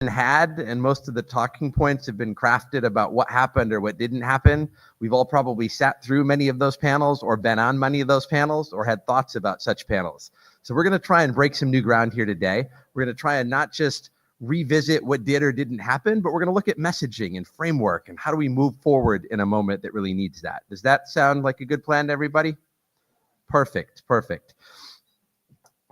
had, and most of the talking points have been crafted about what happened or what didn't happen. We've all probably sat through many of those panels or been on many of those panels or had thoughts about such panels. So we're going to try and break some new ground here today. We're going to try and not just revisit what did or didn't happen, but we're going to look at messaging and framework and how do we move forward in a moment that really needs that. Does that sound like a good plan to everybody? Perfect.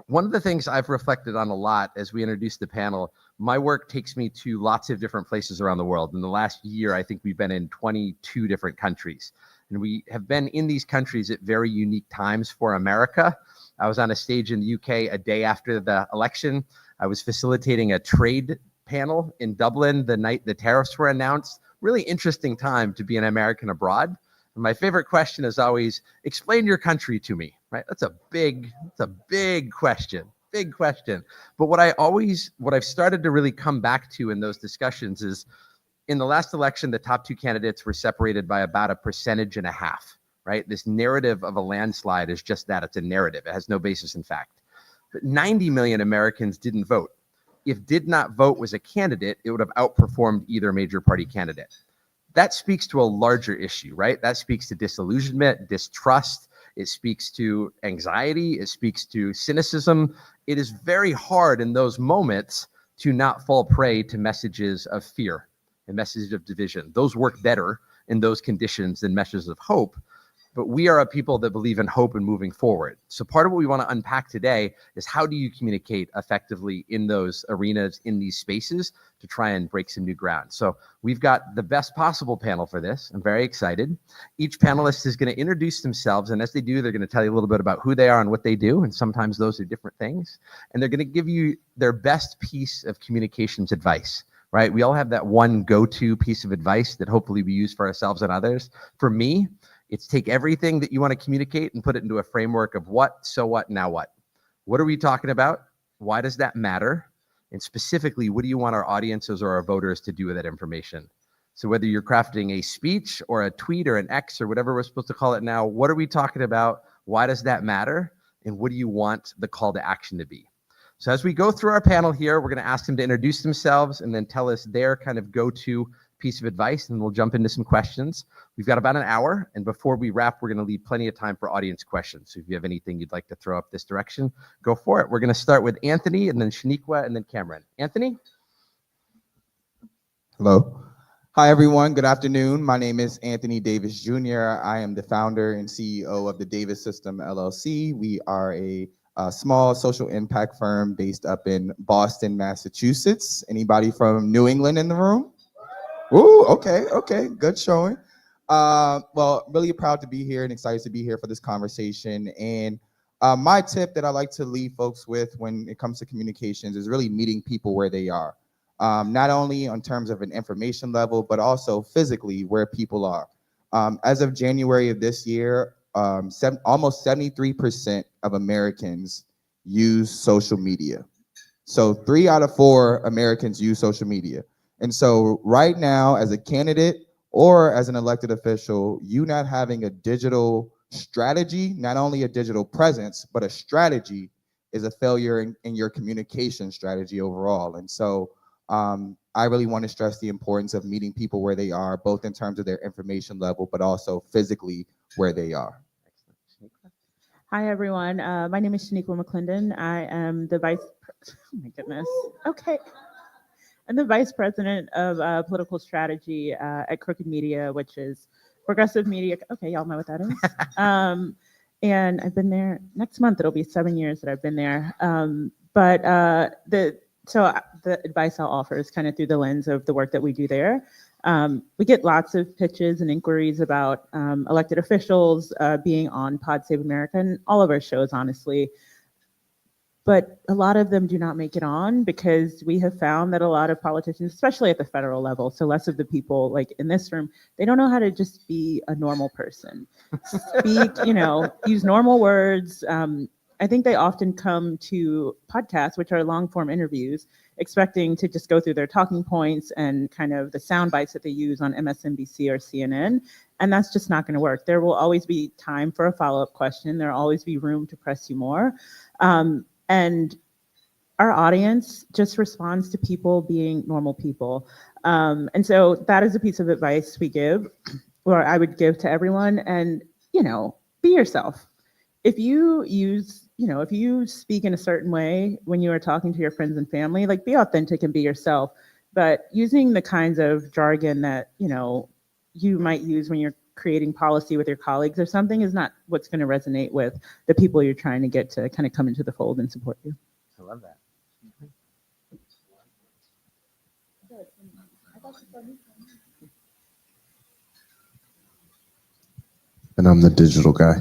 One of the things I've reflected on a lot as we introduce the panel, my work takes me to lots of different places around the world. In the last year, I think we've been in 22 different countries. And we have been in these countries at very unique times for America. I was on a stage in the UK a day after the election. I was facilitating a trade panel in Dublin the night the tariffs were announced. Really interesting time to be an American abroad. And my favorite question is always, explain your country to me, right? That's a big question, But what I've started to really come back to in those discussions is, in the last election, the top two candidates were separated by about 1.5%, right? This narrative of a landslide is just that, it's a narrative. It has no basis in fact. But 90 million Americans didn't vote. If did not vote was a candidate, it would have outperformed either major party candidate. That speaks to a larger issue, right? That speaks to disillusionment, distrust. It speaks to anxiety. It speaks to cynicism. It is very hard in those moments to not fall prey to messages of fear and messages of division. Those work better in those conditions than messages of hope. But we are a people that believe in hope and moving forward. So part of what we want to unpack today is, how do you communicate effectively in those arenas, in these spaces, to try and break some new ground? So we've got the best possible panel for this. I'm very excited. Each panelist is going to introduce themselves, and as they do, they're going to tell you a little bit about who they are and what they do, and sometimes those are different things. And they're going to give you their best piece of communications advice, right? We all have that one go-to piece of advice that hopefully we use for ourselves and others. For me, it's take everything that you want to communicate and put it into a framework of what, so what, now what. What are we talking about? Why does that matter? And specifically, what do you want our audiences or our voters to do with that information? So whether you're crafting a speech or a tweet or an X or whatever we're supposed to call it now, what are we talking about? Why does that matter? And what do you want the call to action to be? So as we go through our panel here, we're going to ask them to introduce themselves and then tell us their kind of go-to piece of advice, and we'll jump into some questions. We've got about an hour, and before we wrap, we're going to leave plenty of time for audience questions. So if you have anything you'd like to throw up this direction, go for it. We're going to start with Anthony, and then Shaniqua, and then Cameron. Anthony? Hello. Hi, everyone. Good afternoon. My name is Anthony Davis Jr. I am the founder and CEO of the Davis System, LLC. We are a small social impact firm based up in Boston, Massachusetts. Anybody from New England in the room? Ooh, okay, good showing. Well, really proud to be here and excited to be here for this conversation. And my tip that I like to leave folks with when it comes to communications is really meeting people where they are. Not only in terms of an information level, but also physically where people are. As of January of this year, almost 73% of Americans use social media. So 3 out of 4 Americans use social media. And so right now, as a candidate or as an elected official, you not having a digital strategy, not only a digital presence, but a strategy, is a failure in your communication strategy overall. And so I really want to stress the importance of meeting people where they are, both in terms of their information level, but also physically where they are. Hi, everyone. My name is Shaniqua McClendon. I am the I'm the vice president of political strategy at Crooked Media, which is progressive media. Okay, y'all know what that is. And I've been there. Next month, it'll be 7 years that I've been there. But the advice I'll offer is kind of through the lens of the work that we do there. We get lots of pitches and inquiries about elected officials being on Pod Save America and all of our shows, honestly. But a lot of them do not make it on because we have found that a lot of politicians, especially at the federal level, so less of the people like in this room, they don't know how to just be a normal person. Speak, use normal words. I think they often come to podcasts, which are long form interviews, expecting to just go through their talking points and kind of the sound bites that they use on MSNBC or CNN. And that's just not going to work. There will always be time for a follow-up question. There will always be room to press you more. And our audience just responds to people being normal people. And so that is a piece of advice we give, or I would give to everyone. And, be yourself. If if you speak in a certain way when you are talking to your friends and family, like be authentic and be yourself. But using the kinds of jargon that, you might use when you're creating policy with your colleagues or something is not what's going to resonate with the people you're trying to get to kind of come into the fold and support you. I love that. And I'm the digital guy.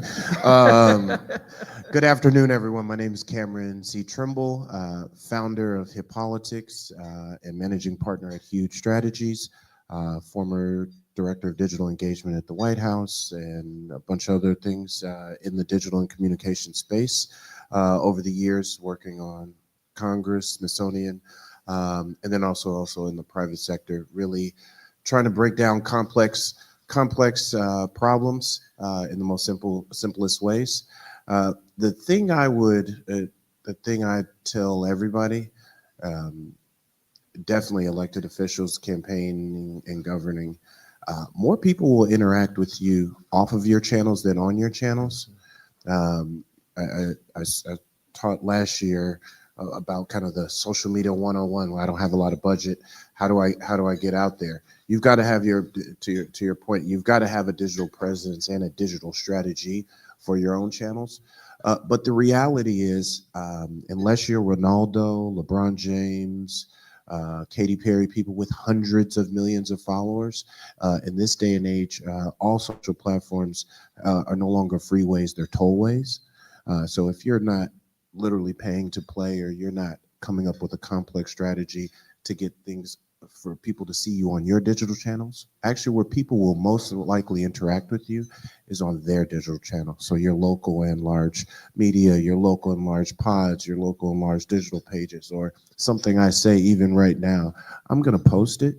Good afternoon, everyone. My name is Cameron C. Trimble, founder of Hip Politics and managing partner at Huge Strategies, former director of digital engagement at the White House, and a bunch of other things in the digital and communication space over the years, working on Congress, Smithsonian, and then also in the private sector, really trying to break down complex problems in the most simplest ways. The thing I tell everybody, definitely elected officials, campaigning and governing, more people will interact with you off of your channels than on your channels. I taught last year about kind of the social media 101, where I don't have a lot of budget. How do I get out there? You've got to have to your point, you've got to have a digital presence and a digital strategy for your own channels. But the reality is, unless you're Ronaldo, LeBron James, Katy Perry, people with hundreds of millions of followers, in this day and age, all social platforms are no longer freeways, they're tollways. So if you're not literally paying to play, or you're not coming up with a complex strategy to get things for people to see you on your digital channels, actually where people will most likely interact with you is on their digital channel. So your local and large media, your local and large pods, your local and large digital pages, or something I say even right now, I'm going to post it,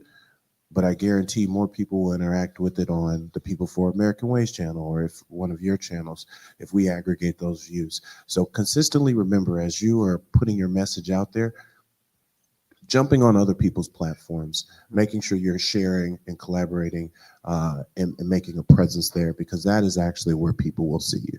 but I guarantee more people will interact with it on the People for American Ways channel, or if one of your channels, if we aggregate those views. So consistently remember, as you are putting your message out there, jumping on other people's platforms, making sure you're sharing and collaborating and making a presence there, because that is actually where people will see you.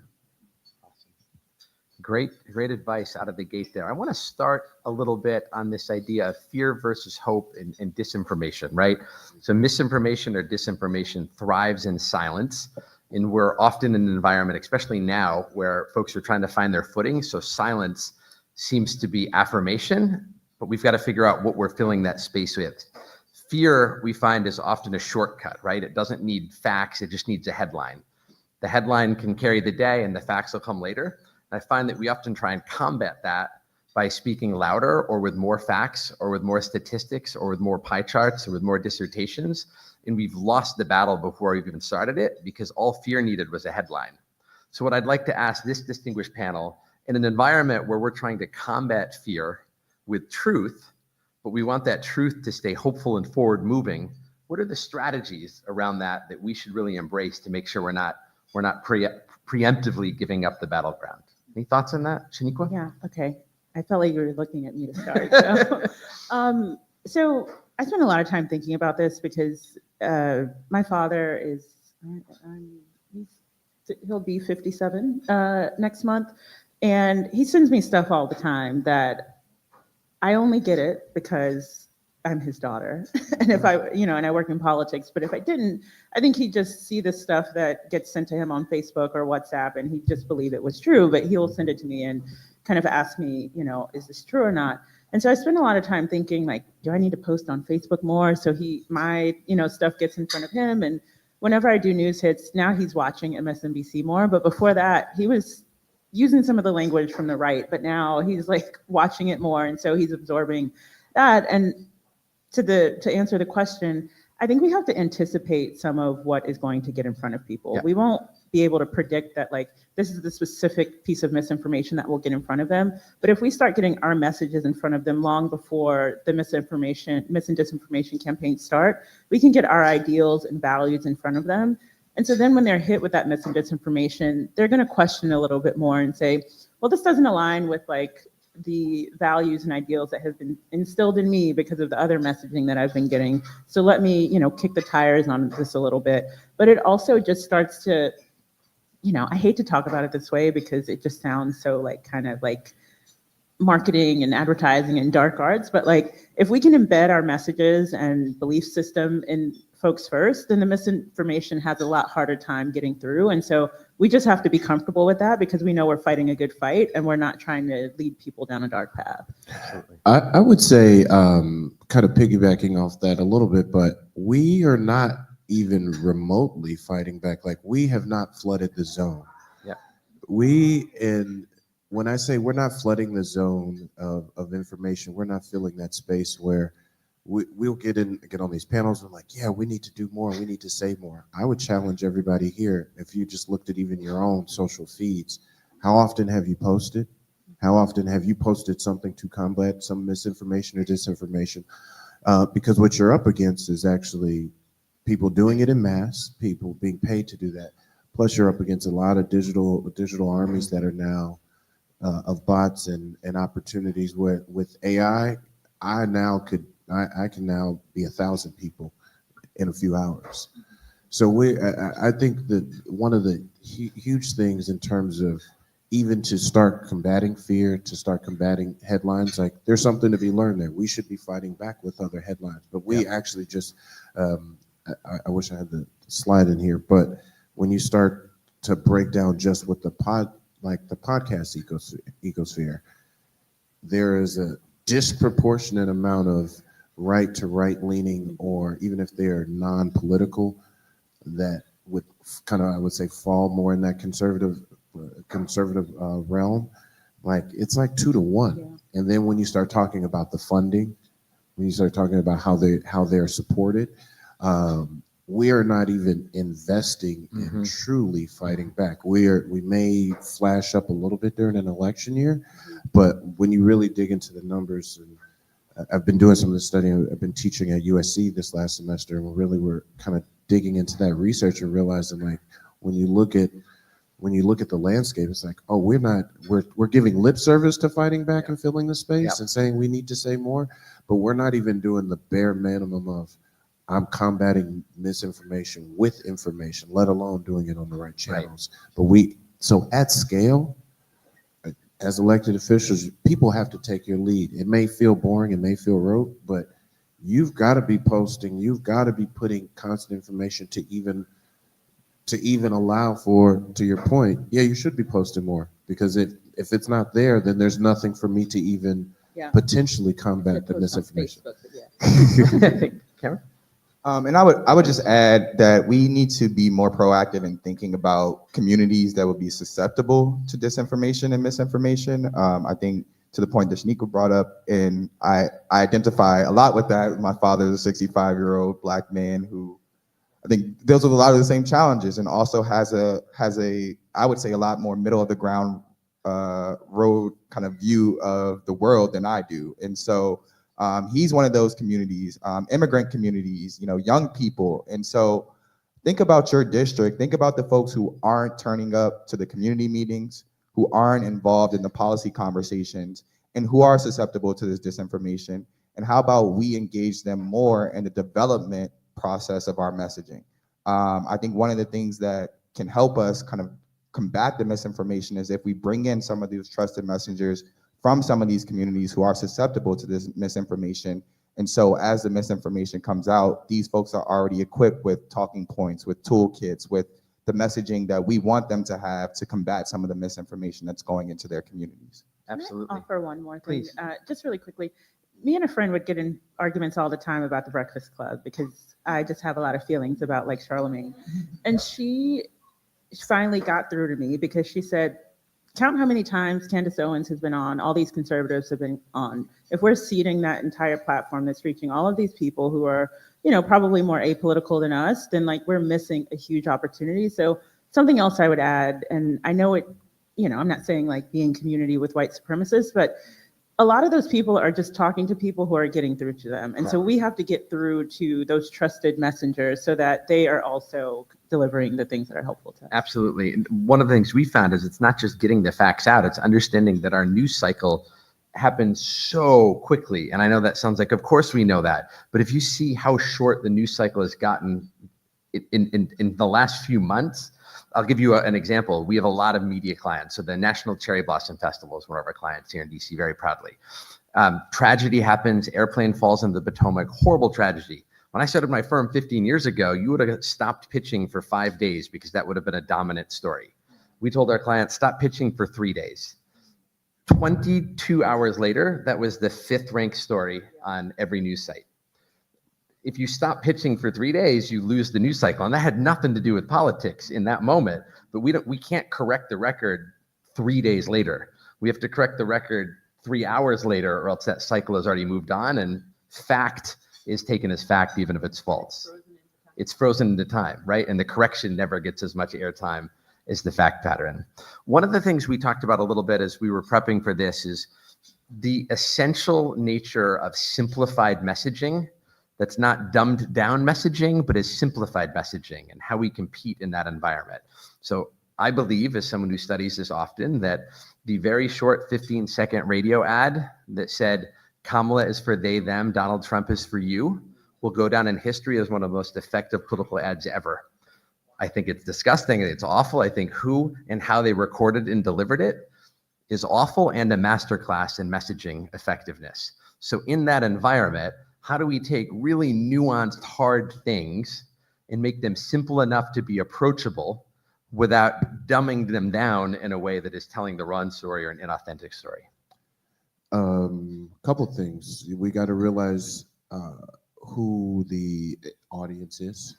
Great advice out of the gate there. I want to start a little bit on this idea of fear versus hope and disinformation, right? So misinformation or disinformation thrives in silence. And we're often in an environment, especially now, where folks are trying to find their footing. So silence seems to be affirmation, but we've got to figure out what we're filling that space with. Fear, we find, is often a shortcut, right? It doesn't need facts, it just needs a headline. The headline can carry the day and the facts will come later. I find that we often try and combat that by speaking louder, or with more facts, or with more statistics, or with more pie charts, or with more dissertations. And we've lost the battle before we've even started it, because all fear needed was a headline. So what I'd like to ask this distinguished panel, in an environment where we're trying to combat fear with truth, but we want that truth to stay hopeful and forward moving, what are the strategies around that we should really embrace to make sure we're not preemptively giving up the battleground? Any thoughts on that, Shaniqua? Yeah, okay. I felt like you were looking at me to start. So I spent a lot of time thinking about this, because my father is, he'll be 57 next month. And he sends me stuff all the time that I only get it because I'm his daughter. And if and I work in politics, but if I didn't, I think he'd just see the stuff that gets sent to him on Facebook or WhatsApp, and he'd just believe it was true, but he'll send it to me and kind of ask me, is this true or not? And so I spend a lot of time thinking, like, do I need to post on Facebook more so my stuff gets in front of him? And whenever I do news hits, now he's watching MSNBC more, but before that, he was using some of the language from the right, but now he's like watching it more, and so he's absorbing that. And to answer the question, I think we have to anticipate some of what is going to get in front of people. Yeah. We won't be able to predict that, like, this is the specific piece of misinformation that will get in front of them. But if we start getting our messages in front of them long before the mis and disinformation campaigns start, we can get our ideals and values in front of them. And so then when they're hit with that mis and disinformation, they're going to question a little bit more and say, well, this doesn't align with, like, the values and ideals that have been instilled in me because of the other messaging that I've been getting. So let me, kick the tires on this a little bit. But it also just starts to, I hate to talk about it this way because it just sounds so like kind of like marketing and advertising and dark arts, but like if we can embed our messages and belief system in folks first, then the misinformation has a lot harder time getting through. And so we just have to be comfortable with that because we know we're fighting a good fight and we're not trying to lead people down a dark path. Absolutely. I would say, kind of piggybacking off that a little bit, but we are not even remotely fighting back. Like, we have not flooded the zone. Yeah. When I say we're not flooding the zone of information, we're not filling that space where we'll get on these panels and like, yeah, we need to do more. We need to say more. I would challenge everybody here, if you just looked at even your own social feeds, how often have you posted? How often have you posted something to combat some misinformation or disinformation? Because what you're up against is actually people doing it in mass, people being paid to do that. Plus, you're up against a lot of digital armies that are now of bots and opportunities where with AI, I can now be 1,000 people in a few hours. So I think that one of the huge things in terms of even to start combating fear, to start combating headlines, like there's something to be learned there. We should be fighting back with other headlines, but we actually just, I wish I had the slide in here, but when you start to break down just what the podcast ecosphere, there is a disproportionate amount of right to right leaning, or even if they're non-political, that would kind of, I would say, fall more in that conservative realm. Like, it's like 2 to 1. Yeah. And then when you start talking about the funding, when you start talking about how they're supported, we are not even investing in truly fighting back. We may flash up a little bit during an election year, but when you really dig into the numbers, and I've been doing some of this studying, I've been teaching at USC this last semester, and we're kind of digging into that research and realizing, like, when you look at the landscape, it's like, oh, we're giving lip service to fighting back and filling the space and saying we need to say more, but we're not even doing the bare minimum of I'm combating misinformation with information, let alone doing it on the right channels. Right. But so at scale, as elected officials, people have to take your lead. It may feel boring, it may feel rote, but you've got to be posting, you've got to be putting constant information to even allow for, to your point, you should be posting more, because if it's not there, then there's nothing for me to even potentially combat the misinformation. Cameron? And I would just add that we need to be more proactive in thinking about communities that would be susceptible to disinformation and misinformation. I think to the point that Shanika brought up, and I identify a lot with that. My father is a 65-year-old Black man who I think deals with a lot of the same challenges, and also has a I would say a lot more middle of the ground road kind of view of the world than I do. And so he's one of those communities, immigrant communities, young people. And so think about your district, think about the folks who aren't turning up to the community meetings, who aren't involved in the policy conversations, and who are susceptible to this disinformation. And how about we engage them more in the development process of our messaging? I think one of the things that can help us kind of combat the misinformation is if we bring in some of these trusted messengers from some of these communities who are susceptible to this misinformation. And so as the misinformation comes out, these folks are already equipped with talking points, with toolkits, with the messaging that we want them to have to combat some of the misinformation that's going into their communities. Absolutely. Can I offer one more thing? Please. Just really quickly. Me and a friend would get in arguments all the time about the Breakfast Club because I just have a lot of feelings about, like, Charlemagne. And she finally got through to me because she said, count how many times Candace Owens has been on, all these conservatives have been on. If we're seeding that entire platform that's reaching all of these people who are, probably more apolitical than us, then, like, we're missing a huge opportunity. So something else I would add, and I know it, I'm not saying like be in community with white supremacists, but a lot of those people are just talking to people who are getting through to them. And so we have to get through to those trusted messengers so that they are also delivering the things that are helpful to us. Absolutely. And one of the things we found is it's not just getting the facts out, it's understanding that our news cycle happens so quickly. And I know that sounds like, of course we know that, but if you see how short the news cycle has gotten in the last few months, I'll give you an example. We have a lot of media clients. So the National Cherry Blossom Festival is one of our clients here in DC, very proudly. Tragedy happens, airplane falls into the Potomac, horrible tragedy. When I started my firm 15 years ago, you would have stopped pitching for 5 days because that would have been a dominant story. We told our clients, stop pitching for 3 days. 22 hours later, that was the 5th ranked story on every news site. If you stop pitching for 3 days, you lose the news cycle. And that had nothing to do with politics in that moment, but we can't correct the record 3 days later. We have to correct the record 3 hours later, or else that cycle has already moved on, and fact is taken as fact, even if it's false. It's frozen into time, right? And the correction never gets as much airtime as the fact pattern. One of the things we talked about a little bit as we were prepping for this is the essential nature of simplified messaging that's not dumbed down messaging, but is simplified messaging, and how we compete in that environment. So I believe, as someone who studies this often, that the very short 15-second radio ad that said, Kamala is for they, them, Donald Trump is for you, will go down in history as one of the most effective political ads ever. I think it's disgusting. It's awful. I think who and how they recorded and delivered it is awful, and a masterclass in messaging effectiveness. So in that environment, how do we take really nuanced, hard things and make them simple enough to be approachable without dumbing them down in a way that is telling the wrong story or an inauthentic story? Couple things. We got to realize who the audience is.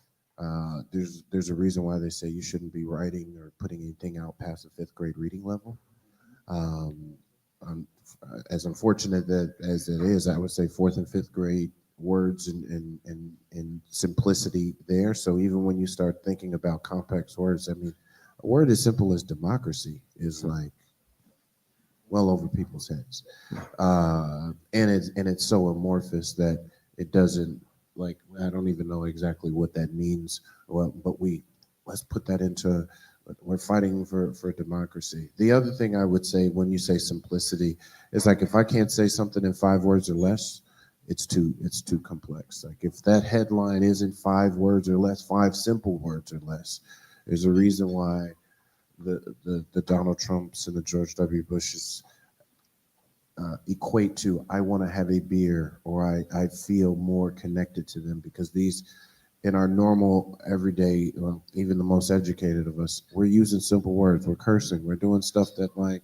There's a reason why they say you shouldn't be writing or putting anything out past the 5th grade reading level. As unfortunate as it is, I would say 4th and 5th grade words and simplicity there. So even when you start thinking about complex words, I mean, a word as simple as democracy is like well over people's heads, and it's so amorphous that it doesn't, like, I don't even know exactly what that means. Well, but let's put that into, we're fighting for democracy. The other thing I would say when you say simplicity is, like, if I can't say something in 5 words or less, it's too complex. Like, if that headline isn't 5 words or less, 5 simple words or less, there's a reason why the Donald Trumps and the George W. Bushes equate to, I want to have a beer, or I feel more connected to them, because these, in our normal everyday, well, even the most educated of us, we're using simple words, we're cursing, we're doing stuff that, like,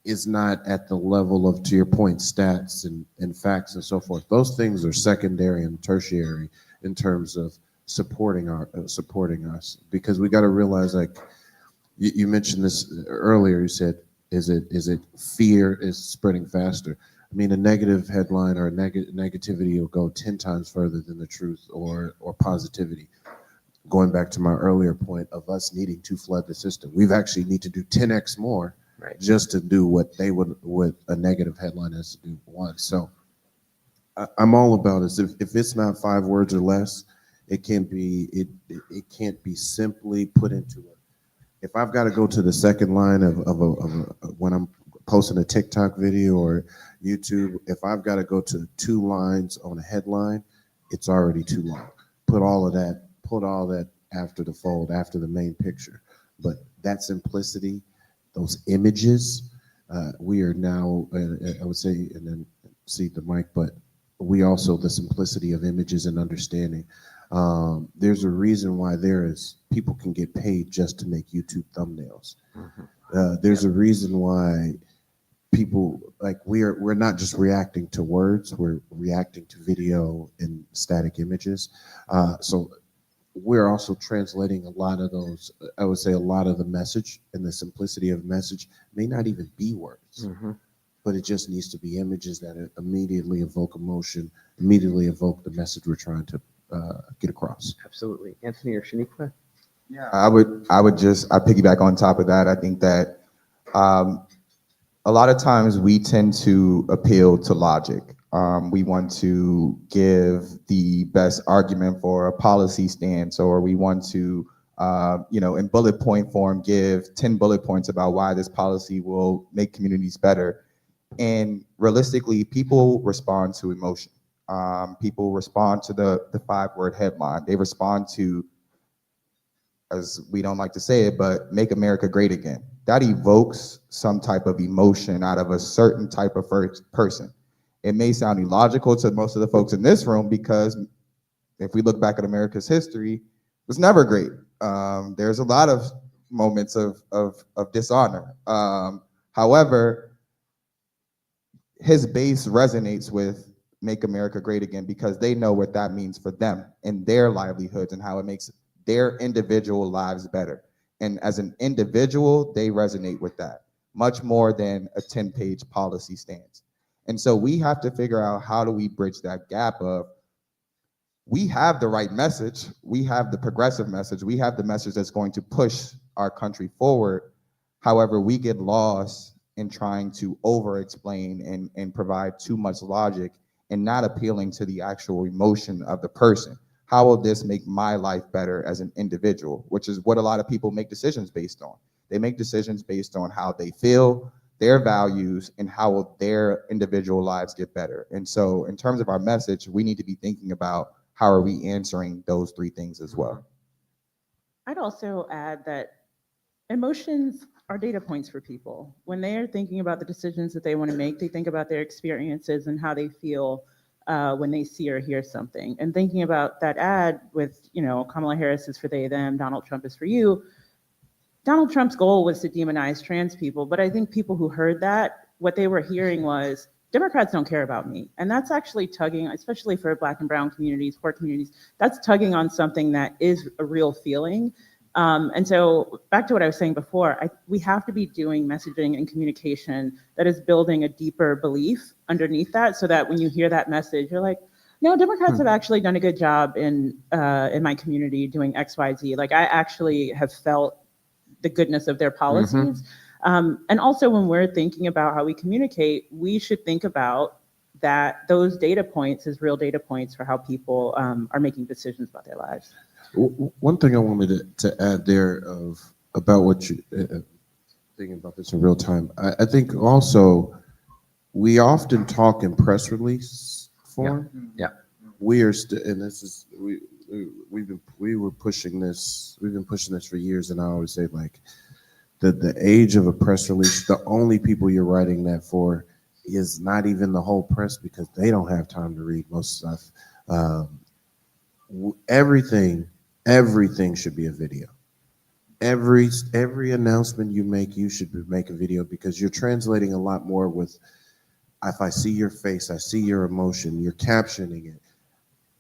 is not at the level of, to your point, stats and facts and so forth. Those things are secondary and tertiary in terms of supporting us, because we got to realize, like, you mentioned this earlier. You said, is it fear is spreading faster? I mean, a negative headline or negativity will go 10 times further than the truth or positivity. Going back to my earlier point of us needing to flood the system, we've actually need to do 10x more, right, just to do what a negative headline has to do once. So I'm all about it. If it's not 5 words or less, it can't be simply put into it. If I've got to go to the second line of when I'm posting a TikTok video or YouTube, if I've got to go to 2 lines on a headline, it's already too long. Put all that after the fold, after the main picture. But that simplicity, those images, we are now, I would say, and then cede the mic, but we also, the simplicity of images and understanding. There's a reason why people can get paid just to make YouTube thumbnails. There's a reason why people, like, we're not just reacting to words, we're reacting to video and static images. So we're also translating a lot of those, I would say a lot of the message, and the simplicity of message may not even be words, but it just needs to be images that immediately evoke emotion, immediately evoke the message we're trying to get across. Absolutely. Anthony or Shaniqua? Yeah, I piggyback on top of that. I think that a lot of times we tend to appeal to logic. We want to give the best argument for a policy stance, or we want to, in bullet point form, give 10 bullet points about why this policy will make communities better. And realistically, people respond to emotion. People respond to the 5-word headline. They respond to, as we don't like to say it, but make America great again. That evokes some type of emotion out of a certain type of person. It may sound illogical to most of the folks in this room because if we look back at America's history, it was never great. There's a lot of moments of dishonor. However, his base resonates with Make America Great Again because they know what that means for them and their livelihoods and how it makes their individual lives better. And as an individual, they resonate with that much more than a 10-page policy stance. And so we have to figure out how do we bridge that gap of, we have the right message, we have the progressive message, we have the message that's going to push our country forward. However, we get lost in trying to over-explain and provide too much logic and not appealing to the actual emotion of the person. How will this make my life better as an individual? Which is what a lot of people make decisions based on. They make decisions based on how they feel, their values, and how will their individual lives get better. And so in terms of our message, we need to be thinking about how are we answering those 3 things as well. I'd also add that emotions are data points for people. When they are thinking about the decisions that they want to make, they think about their experiences and how they feel when they see or hear something. And thinking about that ad with, Kamala Harris is for they, them, Donald Trump is for you. Donald Trump's goal was to demonize trans people, but I think people who heard that, what they were hearing was, Democrats don't care about me. And that's actually tugging, especially for Black and brown communities, poor communities, that's tugging on something that is a real feeling. And so back to what I was saying before, we have to be doing messaging and communication that is building a deeper belief underneath that, so that when you hear that message, you're like, no, Democrats have actually done a good job in my community doing X, Y, Z. Like, I actually have felt the goodness of their policies. And also when we're thinking about how we communicate, we should think about that those data points as real data points for how people are making decisions about their lives. One thing I wanted to add there about what you thinking about this in real time. I think also we often talk in press release form. Yeah. We are and this is we've been pushing this for years, and I always say, like, the age of a press release, the only people you're writing that for is not even the whole press, because they don't have time to read most stuff. Everything should be a video. Every announcement you make, you should make a video, because you're translating a lot more with, if I see your face, I see your emotion, you're captioning it.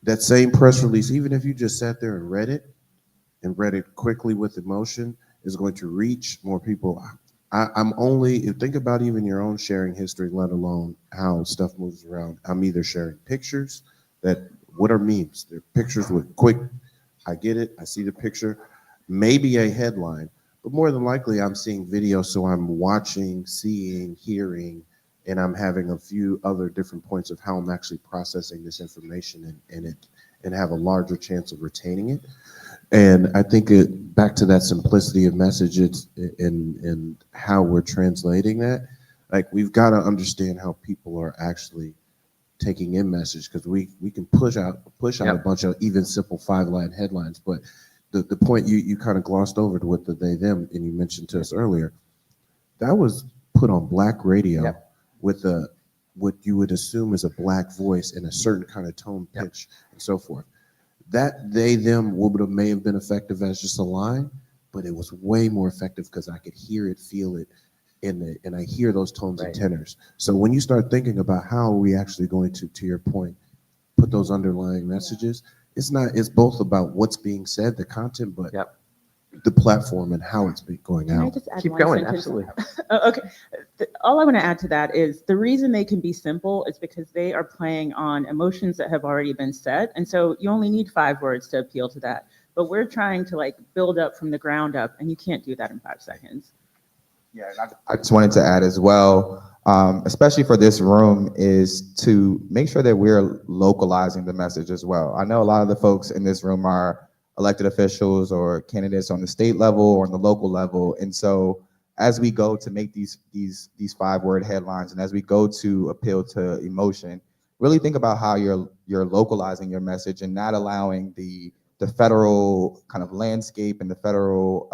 That same press release, even if you just sat there and read it quickly with emotion, is going to reach more people. Think about even your own sharing history, let alone how stuff moves around. I'm either sharing pictures what are memes? They're pictures with quick, I get it, I see the picture, maybe a headline, but more than likely I'm seeing video, so I'm watching, seeing, hearing, and I'm having a few other different points of how I'm actually processing this information and have a larger chance of retaining it. And I think back to that simplicity of messages and how we're translating that, like, we've got to understand how people are actually taking in message, because we can push out a bunch of even simple 5-line headlines, but the point you kind of glossed over to what the they them, and you mentioned to us earlier, that was put on Black radio with what you would assume is a Black voice in a certain kind of tone, pitch, and so forth. That they them may have been effective as just a line, but it was way more effective because I could hear it, feel it, and I hear those tones and tenors. So when you start thinking about how are we actually going to your point, put those underlying messages, it's both about what's being said, the content, but the platform and how it's going Can I out. just add Keep one going, sentence? absolutely. Okay. All I want to add to that is the reason they can be simple is because they are playing on emotions that have already been set. And so you only need 5 words to appeal to that. But we're trying to build up from the ground up, and you can't do that in 5 seconds. Yeah, I just wanted to add as well, especially for this room, is to make sure that we're localizing the message as well. I know a lot of the folks in this room are elected officials or candidates on the state level or on the local level. And so as we go to make these 5-word headlines, and as we go to appeal to emotion, really think about how you're localizing your message and not allowing the federal kind of landscape and the federal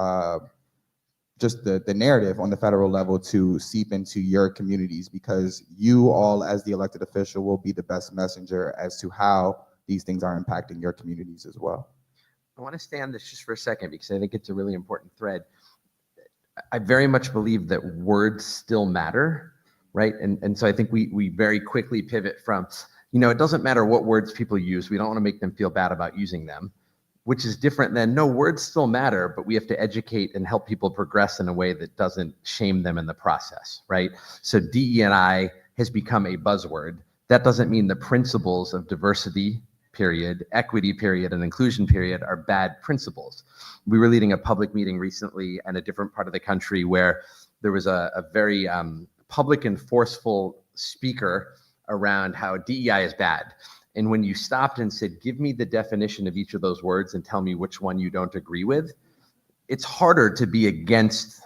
just the narrative on the federal level to seep into your communities, because you all as the elected official will be the best messenger as to how these things are impacting your communities as well. I want to stay on this just for a second because I think it's a really important thread. I very much believe that words still matter, right? And so I think we very quickly pivot from, it doesn't matter what words people use. We don't want to make them feel bad about using them, which is different than, no, words still matter, but we have to educate and help people progress in a way that doesn't shame them in the process, right? So DE&I has become a buzzword. That doesn't mean the principles of diversity, period, equity, period, and inclusion, period, are bad principles. We were leading a public meeting recently in a different part of the country where there was a very public and forceful speaker around how DEI is bad. And when you stopped and said, give me the definition of each of those words and tell me which one you don't agree with, it's harder to be against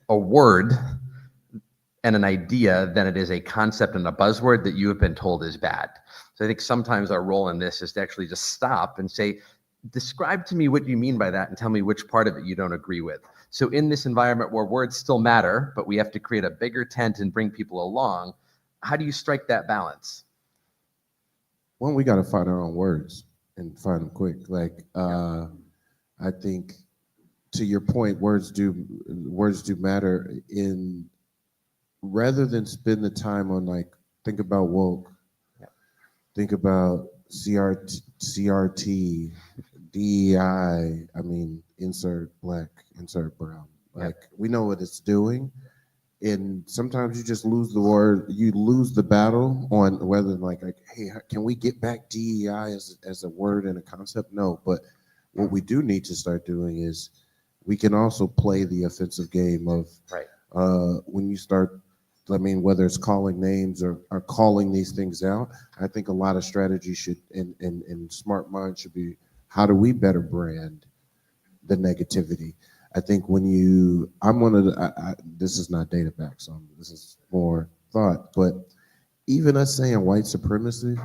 a word and an idea than it is a concept and a buzzword that you have been told is bad. So I think sometimes our role in this is to actually just stop and say, describe to me what you mean by that and tell me which part of it you don't agree with. So in this environment where words still matter, but we have to create a bigger tent and bring people along, how do you strike that balance? One, we got to find our own words and find them quick. I think, to your point, words do matter. In rather than spend the time on think about woke, think about CRT, DEI. I mean, insert black, insert brown. We know what it's doing. And sometimes you just lose the word, you lose the battle on whether hey, can we get back DEI as a word and a concept? No, but what we do need to start doing is we can also play the offensive game of when you start, whether it's calling names or calling these things out. I think a lot of strategy should, and smart minds should be, how do we better brand the negativity? I think this is not data back, so this is more thought, but even us saying white supremacy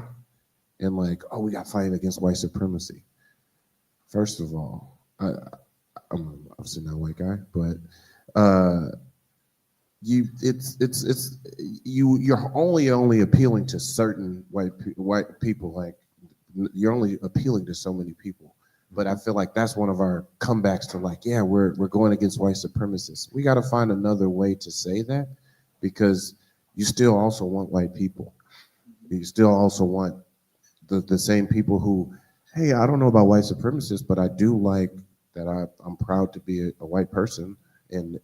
and we got fighting against white supremacy. First of all, I'm obviously not a white guy, but you're only appealing to certain white people. You're only appealing to so many people. But I feel like that's one of our comebacks to we're going against white supremacists. We got to find another way to say that, because you still also want white people. You still also want the same people who, hey, I don't know about white supremacists, but I do like that I'm proud to be a white person. And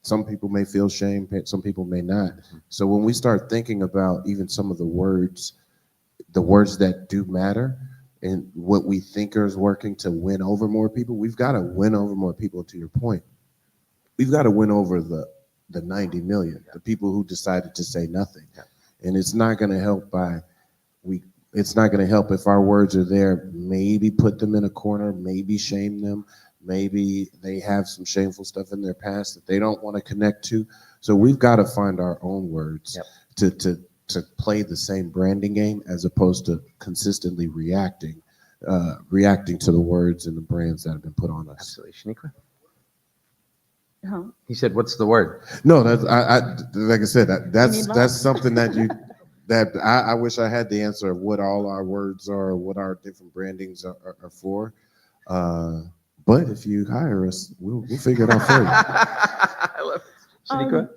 some people may feel shame, some people may not. So when we start thinking about even some of the words that do matter, and what we think is working to win over more people, we've got to win over more people. To your point, we've got to win over the 90 million, the people who decided to say nothing. And it's not going to help it's not going to help if our words are there. Maybe put them in a corner, maybe shame them, maybe they have some shameful stuff in their past that they don't want to connect to. So we've got to find our own words to play the same branding game, as opposed to consistently reacting to the words and the brands that have been put on us. Absolutely. Shaniqua? Huh? He said, what's the word? No, that's like I said, that's something that I wish I had the answer of what all our words are, what our different brandings are for. But if you hire us, we'll figure it out for you. I love it. Shaniqua?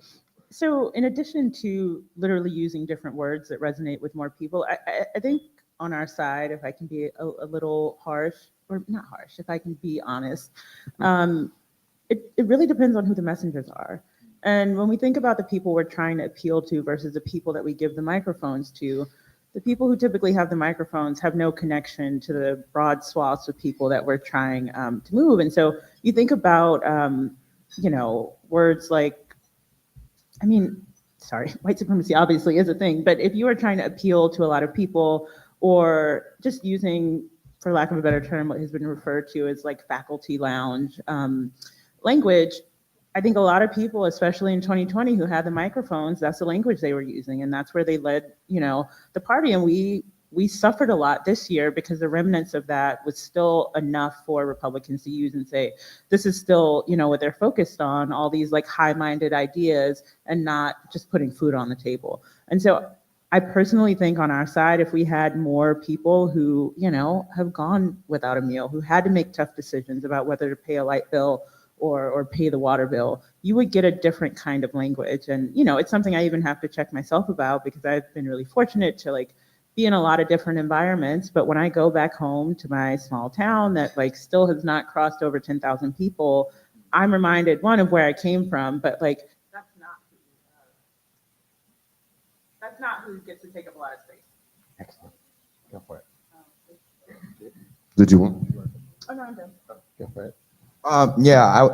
So in addition to literally using different words that resonate with more people, I think on our side, if I can be a little harsh, or not harsh, if I can be honest, it really depends on who the messengers are. And when we think about the people we're trying to appeal to versus the people that we give the microphones to, the people who typically have the microphones have no connection to the broad swaths of people that we're trying to move. And so you think about, words like, white supremacy obviously is a thing, but if you are trying to appeal to a lot of people, or just using, for lack of a better term, what has been referred to as faculty lounge language, I think a lot of people, especially in 2020, who had the microphones, that's the language they were using, and that's where they led, the party. And we suffered a lot this year because the remnants of that was still enough for Republicans to use and say, this is still, what they're focused on, all these like high-minded ideas and not just putting food on the table. And so I personally think on our side, if we had more people who, have gone without a meal, who had to make tough decisions about whether to pay a light bill or pay the water bill, you would get a different kind of language. And, it's something I even have to check myself about because I've been really fortunate to like be in a lot of different environments. But when I go back home to my small town that like still has not crossed over 10,000 people, I'm reminded, one, of where I came from, but like, that's not who gets to take up a lot of space. Excellent. Go for it. Did you want? Oh, no, I'm done. Go for it. Yeah,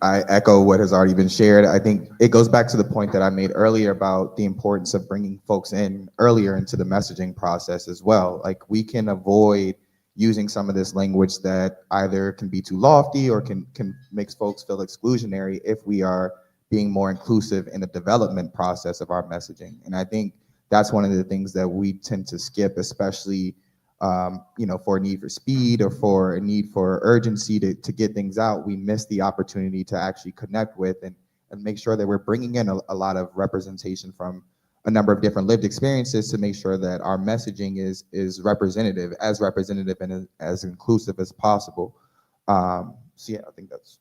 I echo what has already been shared. I think it goes back to the point that I made earlier about the importance of bringing folks in earlier into the messaging process as well. Like we can avoid using some of this language that either can be too lofty or can make folks feel exclusionary if we are being more inclusive in the development process of our messaging. And I think that's one of the things that we tend to skip, especially for a need for speed or for a need for urgency to get things out. We miss the opportunity to actually connect with and make sure that we're bringing in a lot of representation from a number of different lived experiences to make sure that our messaging is representative and as inclusive as possible. So yeah, I think that's.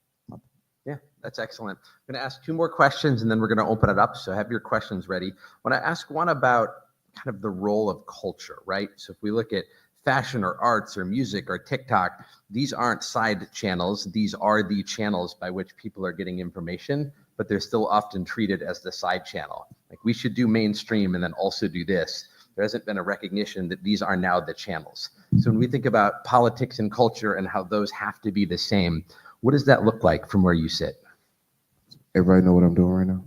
Yeah, that's excellent. I'm going to ask two more questions and then we're going to open it up. So have your questions ready. When I ask one about kind of the role of culture, right? So if we look at fashion or arts or music or TikTok, these aren't side channels. These are the channels by which people are getting information, but they're still often treated as the side channel. Like we should do mainstream and then also do this. There hasn't been a recognition that these are now the channels. So when we think about politics and culture and how those have to be the same, what does that look like from where you sit? Everybody know what I'm doing right now?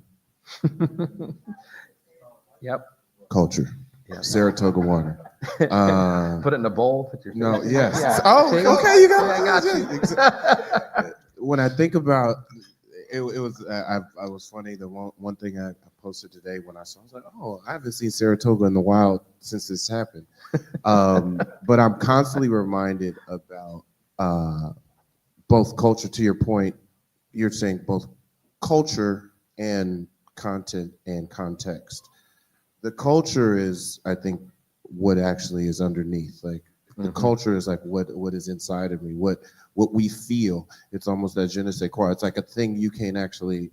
Yep. Culture. Yeah. Saratoga water. Put it in a bowl. Put your No, face. yes. Yeah. Oh, See? okay, you got Yeah, I got you. When I think about it, I was funny. The one thing I posted today when I saw, I was like, oh, I haven't seen Saratoga in the wild since this happened. But I'm constantly reminded about both culture. To your point, you're saying both culture and content and context. The culture is, I think, what actually is underneath. Like the culture is like what is inside of me, what we feel. It's almost that je ne sais quoi. It's like a thing you can't actually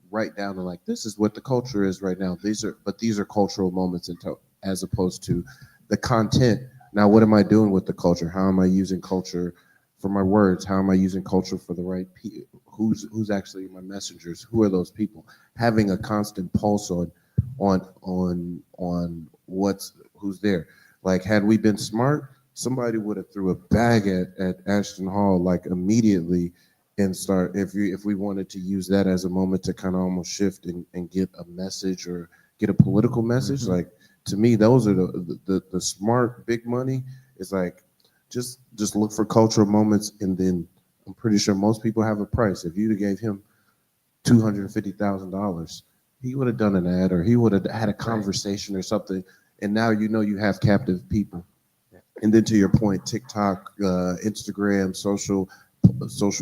write down and like, this is what the culture is right now. These are cultural moments as opposed to the content. Now, what am I doing with the culture? How am I using culture for my words? How am I using culture for the right people? Who's actually my messengers? Who are those people? Having a constant pulse on who's there. Like had we been smart, somebody would have threw a bag at Ashton Hall like immediately and start if we wanted to use that as a moment to kind of almost shift and get a message or get a political message. Like to me, those are the smart big money is like just look for cultural moments, and then I'm pretty sure most people have a price. If you'd have gave him $250,000, he would have done an ad or he would have had a conversation or something. And now you have captive people. And then to your point, TikTok, Instagram, social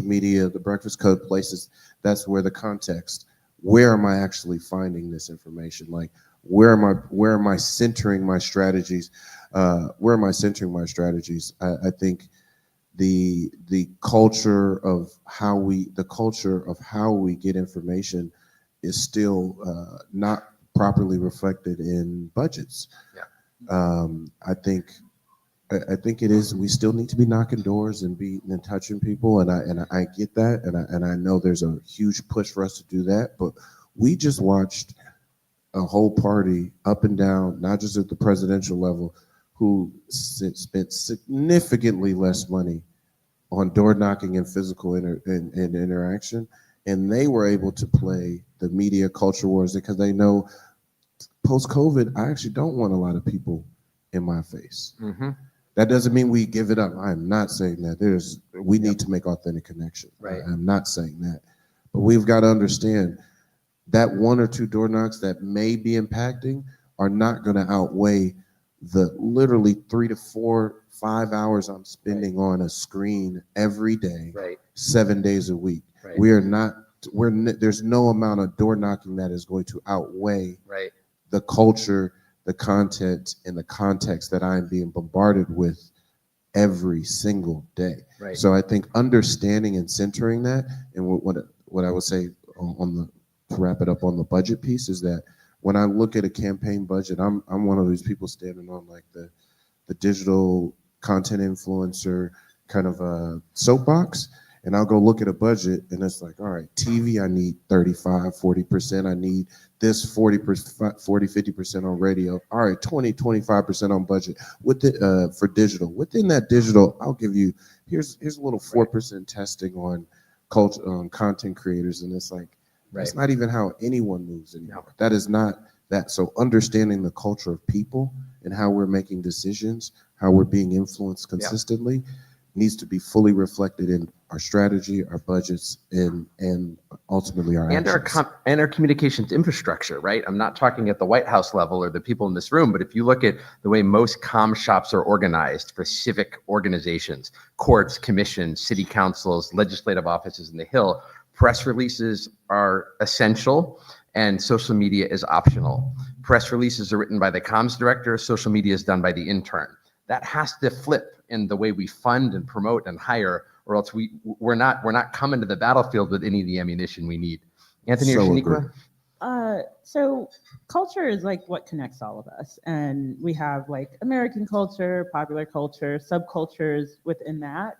media, the Breakfast Club places, that's where the context. Where am I actually finding this information? Like where am I centering my strategies? I think the culture of how we get information is still not properly reflected in budgets. Yeah. I think it is. We still need to be knocking doors and touching people, and I get that, and I know there's a huge push for us to do that. But we just watched a whole party up and down, not just at the presidential level, who spent significantly less money on door knocking and physical interaction, and they were able to play the media culture wars because they know post-COVID, I actually don't want a lot of people in my face. Mm-hmm. That doesn't mean we give it up. I'm not saying that. We need to make authentic connection. Right. I'm not saying that. But we've got to understand that 1 or 2 door knocks that may be impacting are not going to outweigh the literally 3 to 4, 5 hours I'm spending on a screen every day, Right. 7 days a week. Right. We are not, there's no amount of door knocking that is going to outweigh Right. the culture, the content, and the context that I'm being bombarded with every single day. Right. So I think understanding and centering that, and what I would say on the, to wrap it up on the budget piece, is that when I look at a campaign budget, I'm one of these people standing on like the digital content influencer kind of a soapbox, and I'll go look at a budget and it's like, all right, TV, I need 35, 40%. I need this 40%, 40, 50% on radio. All right, 20, 25% on budget with the, for digital. Within that digital, I'll give you, here's a little 4% testing on culture, content creators. And it's like, that's not even how anyone moves anymore. No. That is not that. So understanding the culture of people and how we're making decisions, how we're being influenced consistently, needs to be fully reflected in our strategy, our budgets, and ultimately our And actions. our communications infrastructure, right? I'm not talking at the White House level or the people in this room, but if you look at the way most comm shops are organized for civic organizations, courts, commissions, city councils, legislative offices in the Hill, press releases are essential and social media is optional. Press releases are written by the comms director, social media is done by the intern. That has to flip in the way we fund and promote and hire, or else we're not coming to the battlefield with any of the ammunition we need. Anthony or So Shaniqua? agree. So culture is like what connects all of us. And we have like American culture, popular culture, subcultures within that.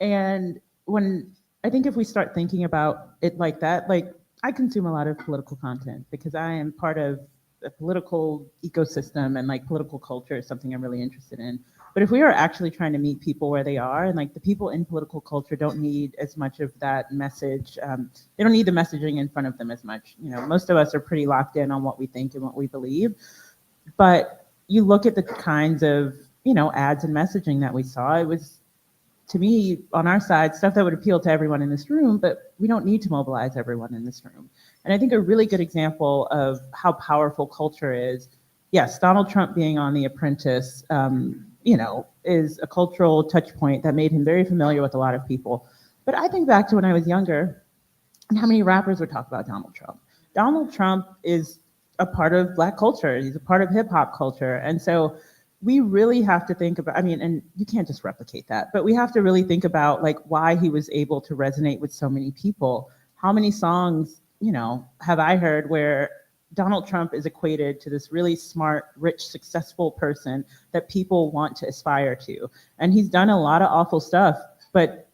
And I think if we start thinking about it like that, like I consume a lot of political content because I am part of the political ecosystem, and like political culture is something I'm really interested in. But if we are actually trying to meet people where they are, and like the people in political culture don't need as much of that message, they don't need the messaging in front of them as much. You know, most of us are pretty locked in on what we think and what we believe. But you look at the kinds of, you know, ads and messaging that we saw, it was, to me, on our side, stuff that would appeal to everyone in this room, but we don't need to mobilize everyone in this room. And I think a really good example of how powerful culture is, yes, Donald Trump being on The Apprentice, you know, is a cultural touch point that made him very familiar with a lot of people. But I think back to when I was younger and how many rappers would talk about Donald Trump. Donald Trump is a part of Black culture. He's a part of hip hop culture. And so we really have to think about, I mean, and you can't just replicate that, but we have to really think about like why he was able to resonate with so many people. How many songs, you know, have I heard where Donald Trump is equated to this really smart, rich, successful person that people want to aspire to? And he's done a lot of awful stuff, but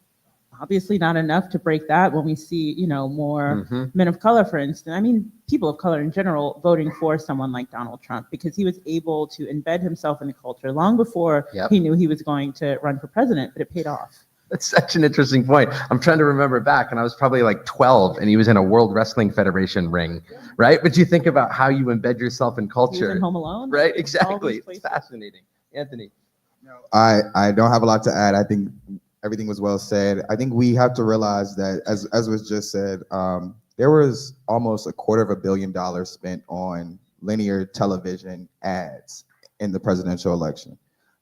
obviously not enough to break that when we see, you know, more men of color, for instance. I mean, people of color in general voting for someone like Donald Trump because he was able to embed himself in the culture long before he knew he was going to run for president, but it paid off. That's such an interesting point. I'm trying to remember back, and I was probably like 12, and he was in a World Wrestling Federation ring, right? But you think about how you embed yourself in He was culture, in Home Alone. right? All Exactly. these It's places. fascinating. Anthony. I don't have a lot to add. I think everything was well said. I think we have to realize that, as was just said, there was almost $250 million spent on linear television ads in the presidential election.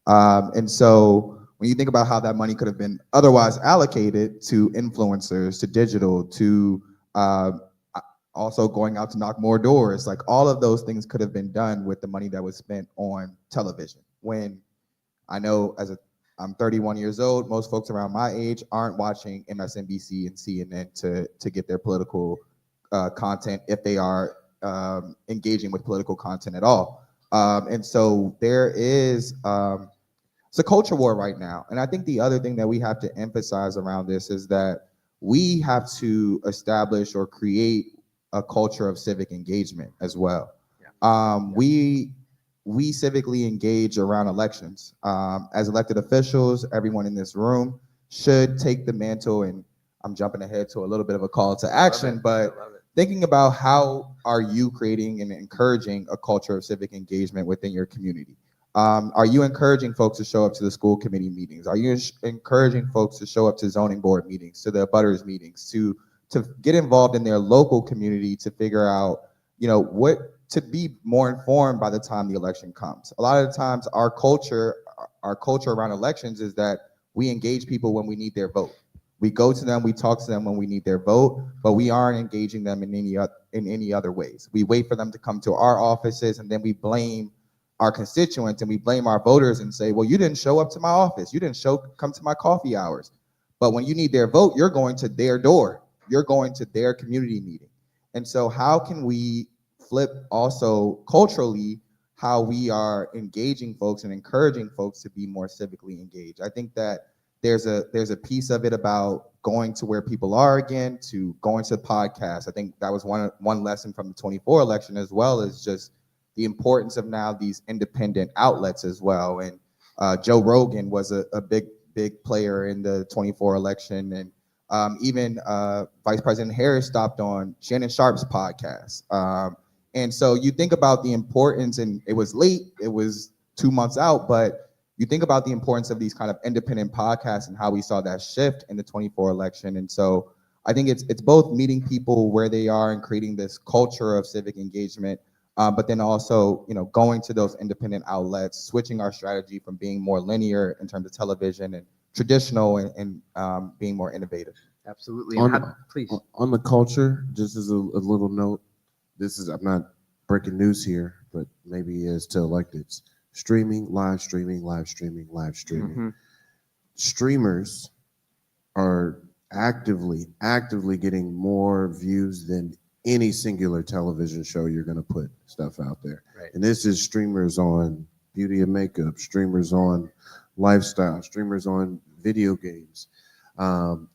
And so when you think about how that money could have been otherwise allocated to influencers, to digital, to also going out to knock more doors, like all of those things could have been done with the money that was spent on television. When I know I'm 31 years old, most folks around my age aren't watching MSNBC and CNN to get their political content if they are engaging with political content at all. And so there is it's a culture war right now. And I think the other thing that we have to emphasize around this is that we have to establish or create a culture of civic engagement as well. We civically engage around elections. As elected officials, everyone in this room should take the mantle, and I'm jumping ahead to a little bit of a call to action, but thinking about how are you creating and encouraging a culture of civic engagement within your community? Are you encouraging folks to show up to the school committee meetings? Are you encouraging folks to show up to zoning board meetings, to the abutters meetings, to to get involved in their local community to figure out, what to be more informed by the time the election comes. A lot of the times our culture around elections is that we engage people when we need their vote. We go to them, we talk to them when we need their vote, but we aren't engaging them in any other ways. We wait for them to come to our offices, and then we blame our constituents and we blame our voters and say, well, you didn't show up to my office. You didn't come to my coffee hours. But when you need their vote, you're going to their door. You're going to their community meeting. And so how can we flip also culturally how we are engaging folks and encouraging folks to be more civically engaged? I think that there's a piece of it about going to where people are again, to going to podcasts. I think that was one lesson from the 24 election, as well as just the importance of now these independent outlets as well. And Joe Rogan was a big player in the 24 election, and even Vice President Harris stopped on Shannon Sharp's podcast. And so you think about the importance, and it was late, it was 2 months out, but you think about the importance of these kind of independent podcasts and how we saw that shift in the 24 election. And so I think it's both meeting people where they are and creating this culture of civic engagement, but then also, going to those independent outlets, switching our strategy from being more linear in terms of television and traditional and being more innovative. Absolutely. Please. On the culture, just as a little note, I'm not breaking news here, but maybe as to electeds. Streaming, live streaming, live streaming, live streaming. Mm-hmm. Streamers are actively getting more views than any singular television show you're going to put stuff out there. Right. And this is streamers on beauty and makeup, streamers on lifestyle, streamers on video games.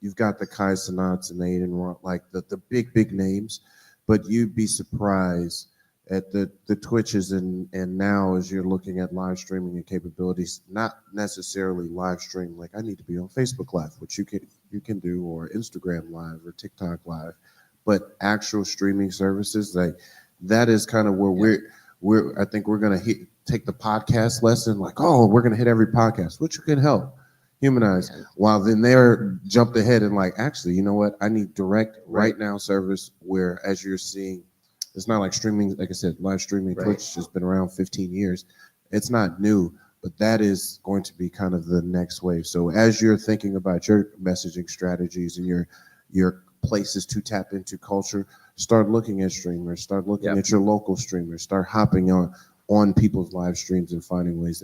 You've got the Kai Cenats and Aiden, like the big names, but you'd be surprised at the Twitches and now as you're looking at live streaming and capabilities, not necessarily live stream like I need to be on Facebook Live, which you can do, or Instagram Live or TikTok Live, but actual streaming services, like that is kind of where I think we're gonna take the podcast lesson, like, oh, we're gonna hit every podcast, which can help humanize, while then they're jumped ahead and like, actually, you know what, I need direct right now service, where as you're seeing, it's not like streaming, like I said, live streaming. Right. Twitch has been around 15 years. It's not new, but that is going to be kind of the next wave. So as you're thinking about your messaging strategies and your places to tap into culture, start looking at streamers, start looking at your local streamers, start hopping on people's live streams and finding ways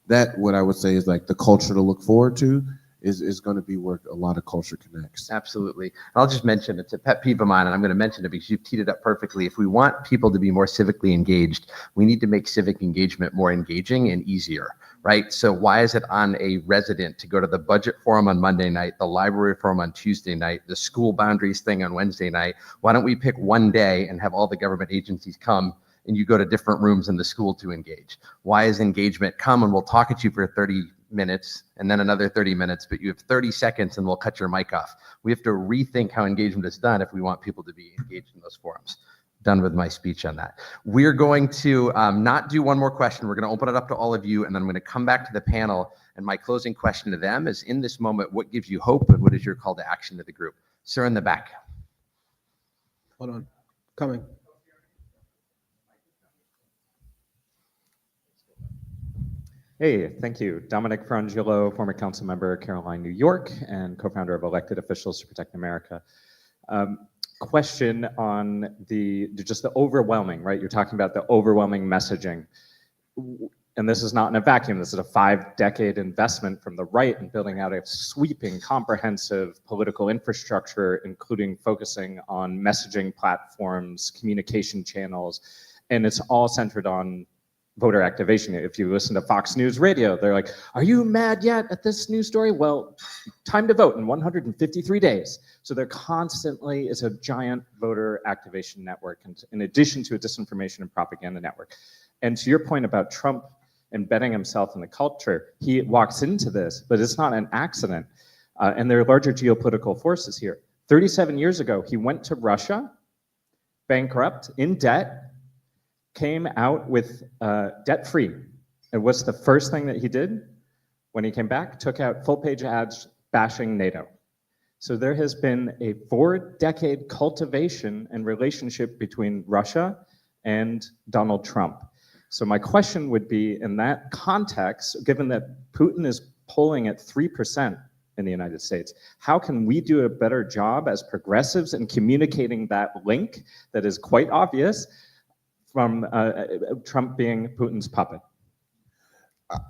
that what I would say is like the culture to look forward to is going to be where a lot of culture connects. Absolutely. I'll just mention, it's a pet peeve of mine, and I'm going to mention it because you've teed it up perfectly. If we want people to be more civically engaged, we need to make civic engagement more engaging and easier, right? So why is it on a resident to go to the budget forum on Monday night, the library forum on Tuesday night, the school boundaries thing on Wednesday night? Why don't we pick one day and have all the government agencies come and you go to different rooms in the school to engage? Why is engagement come and we'll talk at you for 30 minutes and then another 30 minutes, but you have 30 seconds and we'll cut your mic off? We have to rethink how engagement is done if we want people to be engaged in those forums. Done with my speech on that. We're going to not do one more question. We're going to open it up to all of you, and then I'm going to come back to the panel. And my closing question to them is, in this moment, what gives you hope and what is your call to action to the group? Sir in the back. Hold on. Coming. Hey, thank you. Dominic Frangillo, former council member, Caroline, New York, and co-founder of Elected Officials to Protect America. Question on just the overwhelming, right? You're talking about the overwhelming messaging. And this is not in a vacuum. This is a 5-decade investment from the right in building out a sweeping, comprehensive political infrastructure, including focusing on messaging platforms, communication channels, and it's all centered on voter activation. If you listen to Fox News Radio, they're like, are you mad yet at this news story? Well, time to vote in 153 days. So they're constantly, it's a giant voter activation network, and in addition to a disinformation and propaganda network. And to your point about Trump embedding himself in the culture, he walks into this, but it's not an accident. And there are larger geopolitical forces here. 37 years ago, he went to Russia, bankrupt, in debt, came out with debt-free. And what's the first thing that he did when he came back? Took out full-page ads bashing NATO. So there has been a 4-decade cultivation and relationship between Russia and Donald Trump. So my question would be, in that context, given that Putin is polling at 3% in the United States, how can we do a better job as progressives in communicating that link that is quite obvious from Trump being Putin's puppet?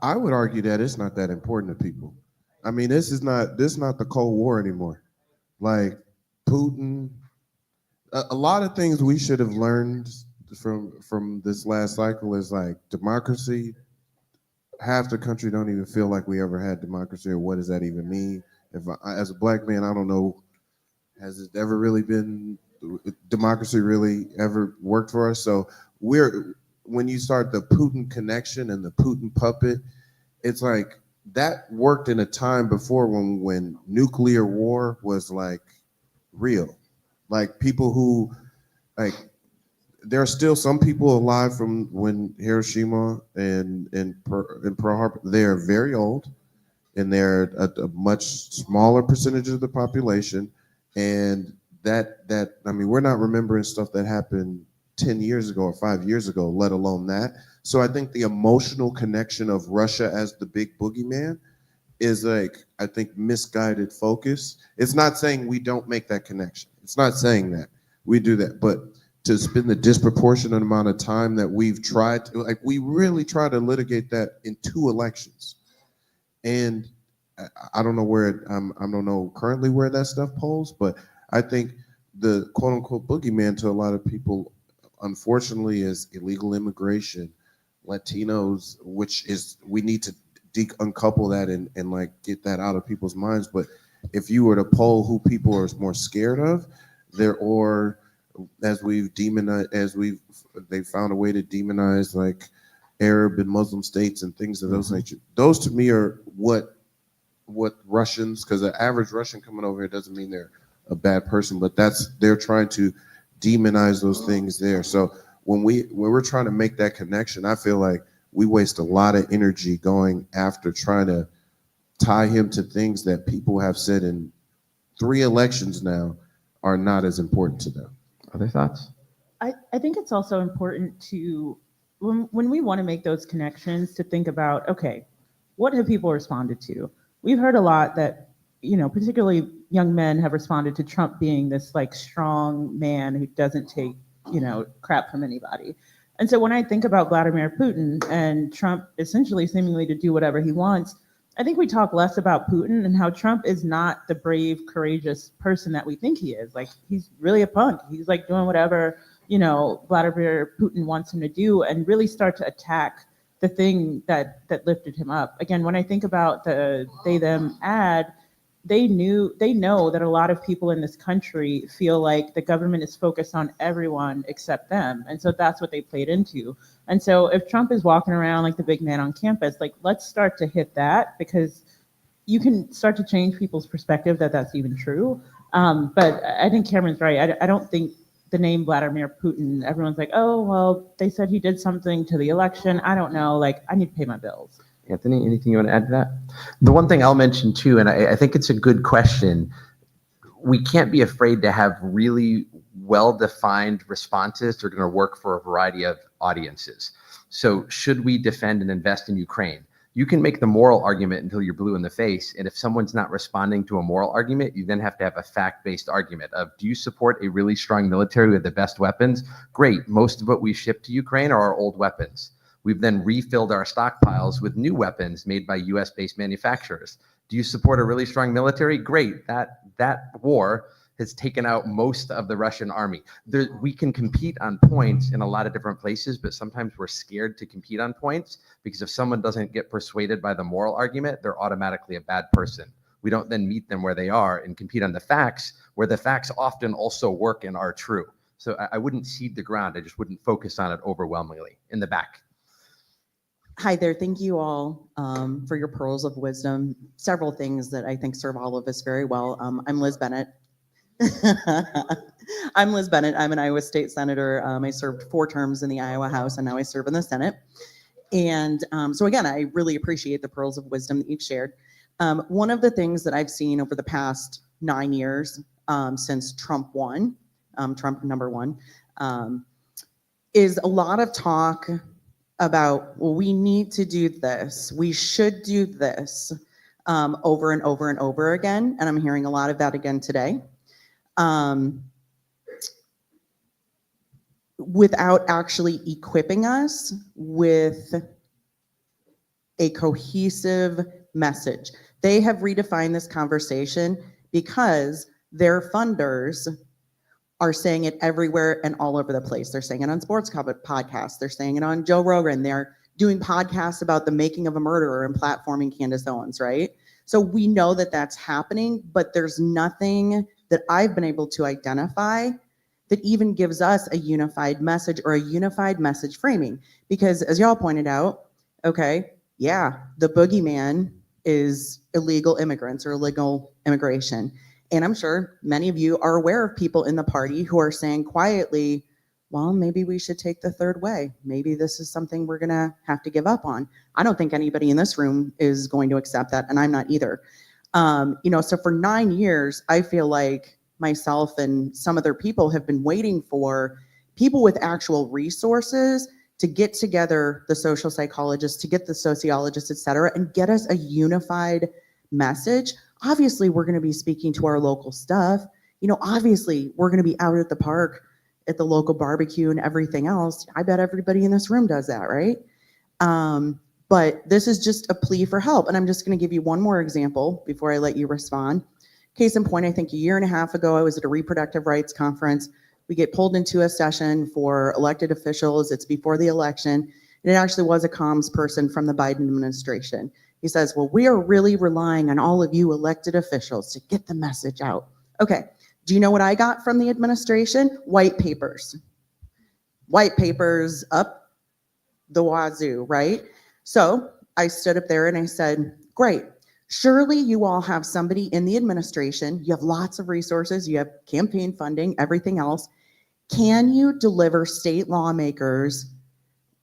I would argue that it's not that important to people. I mean, this is not the Cold War anymore. Like Putin, a lot of things we should have learned from this last cycle is like democracy. Half the country don't even feel like we ever had democracy, or what does that even mean? As a black man, I don't know, has it ever really been democracy really ever worked for us? So when you start the Putin connection and the Putin puppet, it's like that worked in a time before when nuclear war was like real. Like people who like there are still some people alive from when Hiroshima and Pearl Harbor. They are very old, and they're a much smaller percentage of the population. And that I mean, we're not remembering stuff that happened 10 years ago or 5 years ago, let alone that. So I think the emotional connection of Russia as the big boogeyman is like, I think, misguided focus. It's not saying we don't make that connection. It's not saying that we do that, but to spend the disproportionate amount of time that we've tried to, like, we really try to litigate that in 2 elections. And I don't know where I don't know currently where that stuff polls, but I think the quote unquote boogeyman to a lot of people, unfortunately, is illegal immigration, Latinos, which is, we need to uncouple that and like get that out of people's minds. But if you were to poll who people are more scared of, or as they found a way to demonize like Arab and Muslim states and things of those nature. Those to me are what Russians, because the average Russian coming over here doesn't mean they're a bad person, but they're trying to demonize those things there. So when we're trying to make that connection, I feel like we waste a lot of energy going after trying to tie him to things that people have said in 3 elections now are not as important to them. Other thoughts? I think it's also important to, when we want to make those connections, to think about, okay, what have people responded to? We've heard a lot that, particularly young men have responded to Trump being this like strong man who doesn't take, crap from anybody. And so when I think about Vladimir Putin and Trump essentially seemingly to do whatever he wants, I think we talk less about Putin and how Trump is not the brave, courageous person that we think he is. Like, he's really a punk. He's like doing whatever, Vladimir Putin wants him to do, and really start to attack the thing that lifted him up. Again, when I think about the they them ad, they know that a lot of people in this country feel like the government is focused on everyone except them. And so that's what they played into. And so if Trump is walking around like the big man on campus, like, let's start to hit that, because you can start to change people's perspective that that's even true. But I think Cameron's right. I don't think the name Vladimir Putin, everyone's like, oh, well, they said he did something to the election. I don't know. Like, I need to pay my bills. Anthony, anything you want to add to that? The one thing I'll mention too, and I think it's a good question, we can't be afraid to have really well-defined responses that are going to work for a variety of audiences. So should we defend and invest in Ukraine? You can make the moral argument until you're blue in the face. And if someone's not responding to a moral argument, you then have to have a fact-based argument of, do you support a really strong military with the best weapons? Great. Most of what we ship to Ukraine are our old weapons. We've then refilled our stockpiles with new weapons made by US-based manufacturers. Do you support a really strong military? Great. That war has taken out most of the Russian army. We can compete on points in a lot of different places, but sometimes we're scared to compete on points, because if someone doesn't get persuaded by the moral argument, they're automatically a bad person. We don't then meet them where they are and compete on the facts, where the facts often also work and are true. So I wouldn't cede the ground. I just wouldn't focus on it overwhelmingly. In the back. Hi there. Thank you all for your pearls of wisdom. Several things that I think serve all of us very well. I'm Liz Bennett. I'm Liz Bennett. I'm an Iowa State Senator. I served 4 terms in the Iowa House, and now I serve in the Senate. And so again, I really appreciate the pearls of wisdom that you've shared. One of the things that I've seen over the past 9 years since Trump won, Trump number one, is a lot of talk about, well, we need to do this, we should do this, over and over and over again. And I'm hearing a lot of that again today. Without actually equipping us with a cohesive message. They have redefined this conversation because their funders are saying it everywhere and all over the place. They're saying it on sports podcasts. They're saying it on Joe Rogan. They're doing podcasts about the making of a murderer and platforming Candace Owens, right? So we know that that's happening, but there's nothing that I've been able to identify that even gives us a unified message or a unified message framing. Because as y'all pointed out, okay, yeah, the boogeyman is illegal immigrants or illegal immigration. And I'm sure many of you are aware of people in the party who are saying quietly, well, maybe we should take the third way. Maybe this is something we're gonna have to give up on. I don't think anybody in this room is going to accept that, and I'm not either. So for 9 years, I feel like myself and some other people have been waiting for people with actual resources to get together, the social psychologists, to get the sociologists, et cetera, and get us a unified message. Obviously, we're going to be speaking to our local stuff. Obviously, we're going to be out at the park, at the local barbecue and everything else. I bet everybody in this room does that, right? But this is just a plea for help. And I'm just going to give you one more example before I let you respond. Case in point, I think a year and a half ago, I was at a reproductive rights conference. We get pulled into a session for elected officials. It's before the election. And it actually was a comms person from the Biden administration. He says, well, we are really relying on all of you elected officials to get the message out. Okay, do you know what I got from the administration? White papers. White papers up the wazoo, right? So I stood up there and I said, great. Surely you all have somebody in the administration, you have lots of resources, you have campaign funding, everything else. Can you deliver state lawmakers,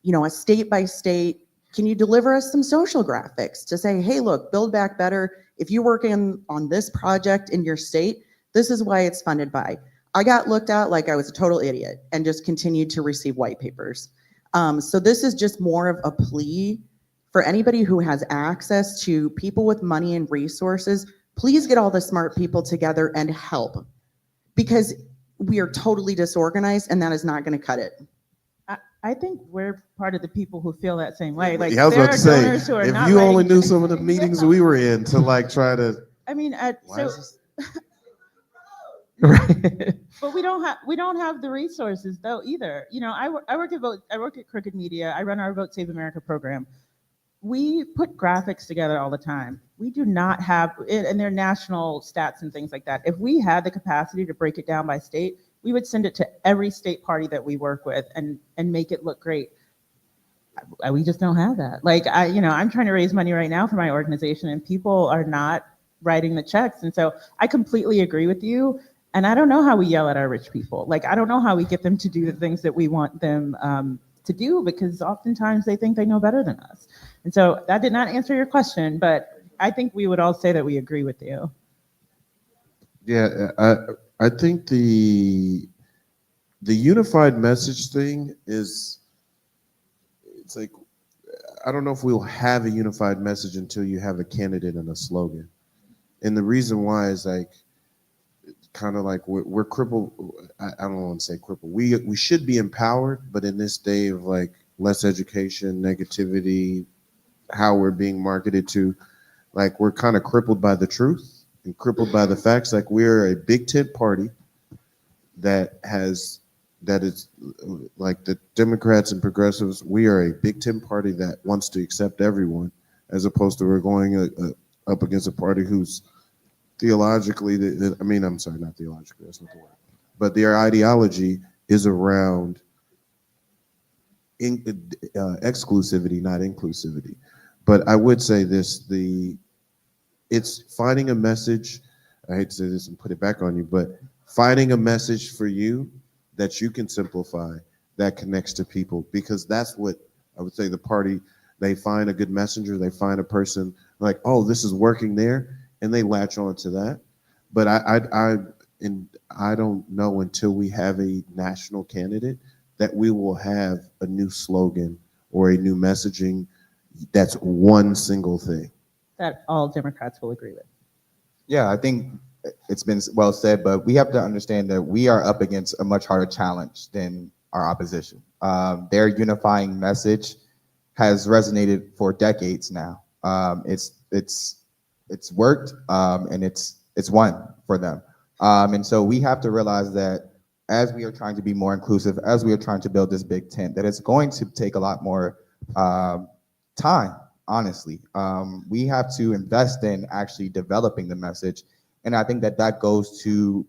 a state by state, can you deliver us some social graphics to say, hey, look, Build Back Better, if you're working on this project in your state, this is why it's funded by. I got looked at like I was a total idiot and just continued to receive white papers. So this is just more of a plea for anybody who has access to people with money and resources. Please get all the smart people together and help, because we are totally disorganized and that is not going to cut it. I think we're part of the people who feel that same way. Like, Yeah, I was there about are to say, donors who are if not you only writing knew checks. some of the meetings we were in to try to. I mean, Why is this- but we don't have the resources though either. I work at Crooked Media. I run our Vote Save America program. We put graphics together all the time. We do not have, and they're national stats and things like that. If we had the capacity to break it down by state, we would send it to every state party that we work with and make it look great. We just don't have that. I'm trying to raise money right now for my organization and people are not writing the checks. And so I completely agree with you. And I don't know how we yell at our rich people. I don't know how we get them to do the things that we want them to do, because oftentimes they think they know better than us. And so that did not answer your question, but I think we would all say that we agree with you. Yeah, I think the unified message thing is, it's like, I don't know if we'll have a unified message until you have a candidate and a slogan. And the reason why is kind of like we're crippled. I don't want to say crippled. We should be empowered, but in this day of less education, negativity, how we're being marketed to, we're kind of crippled by the truth and crippled by the facts. We're a big tent party that is like the Democrats and progressives. We are a big tent party that wants to accept everyone, as opposed to we're going up against a party who's theologically, I'm sorry, not theologically, that's not the word, but their ideology is around exclusivity, not inclusivity. But I would say this, it's finding a message, I hate to say this and put it back on you, but finding a message for you that you can simplify, that connects to people, because that's what I would say the party, they find a good messenger, they find a person oh, this is working there, and they latch on to that. But I don't know until we have a national candidate that we will have a new slogan or a new messaging that's one single thing. That all Democrats will agree with. Yeah, I think it's been well said, but we have to understand that we are up against a much harder challenge than our opposition. Their unifying message has resonated for decades now. It's worked, and it's won for them. And so we have to realize that as we are trying to be more inclusive, as we are trying to build this big tent, that it's going to take a lot more time, honestly. We have to invest in actually developing the message. And I think that that goes to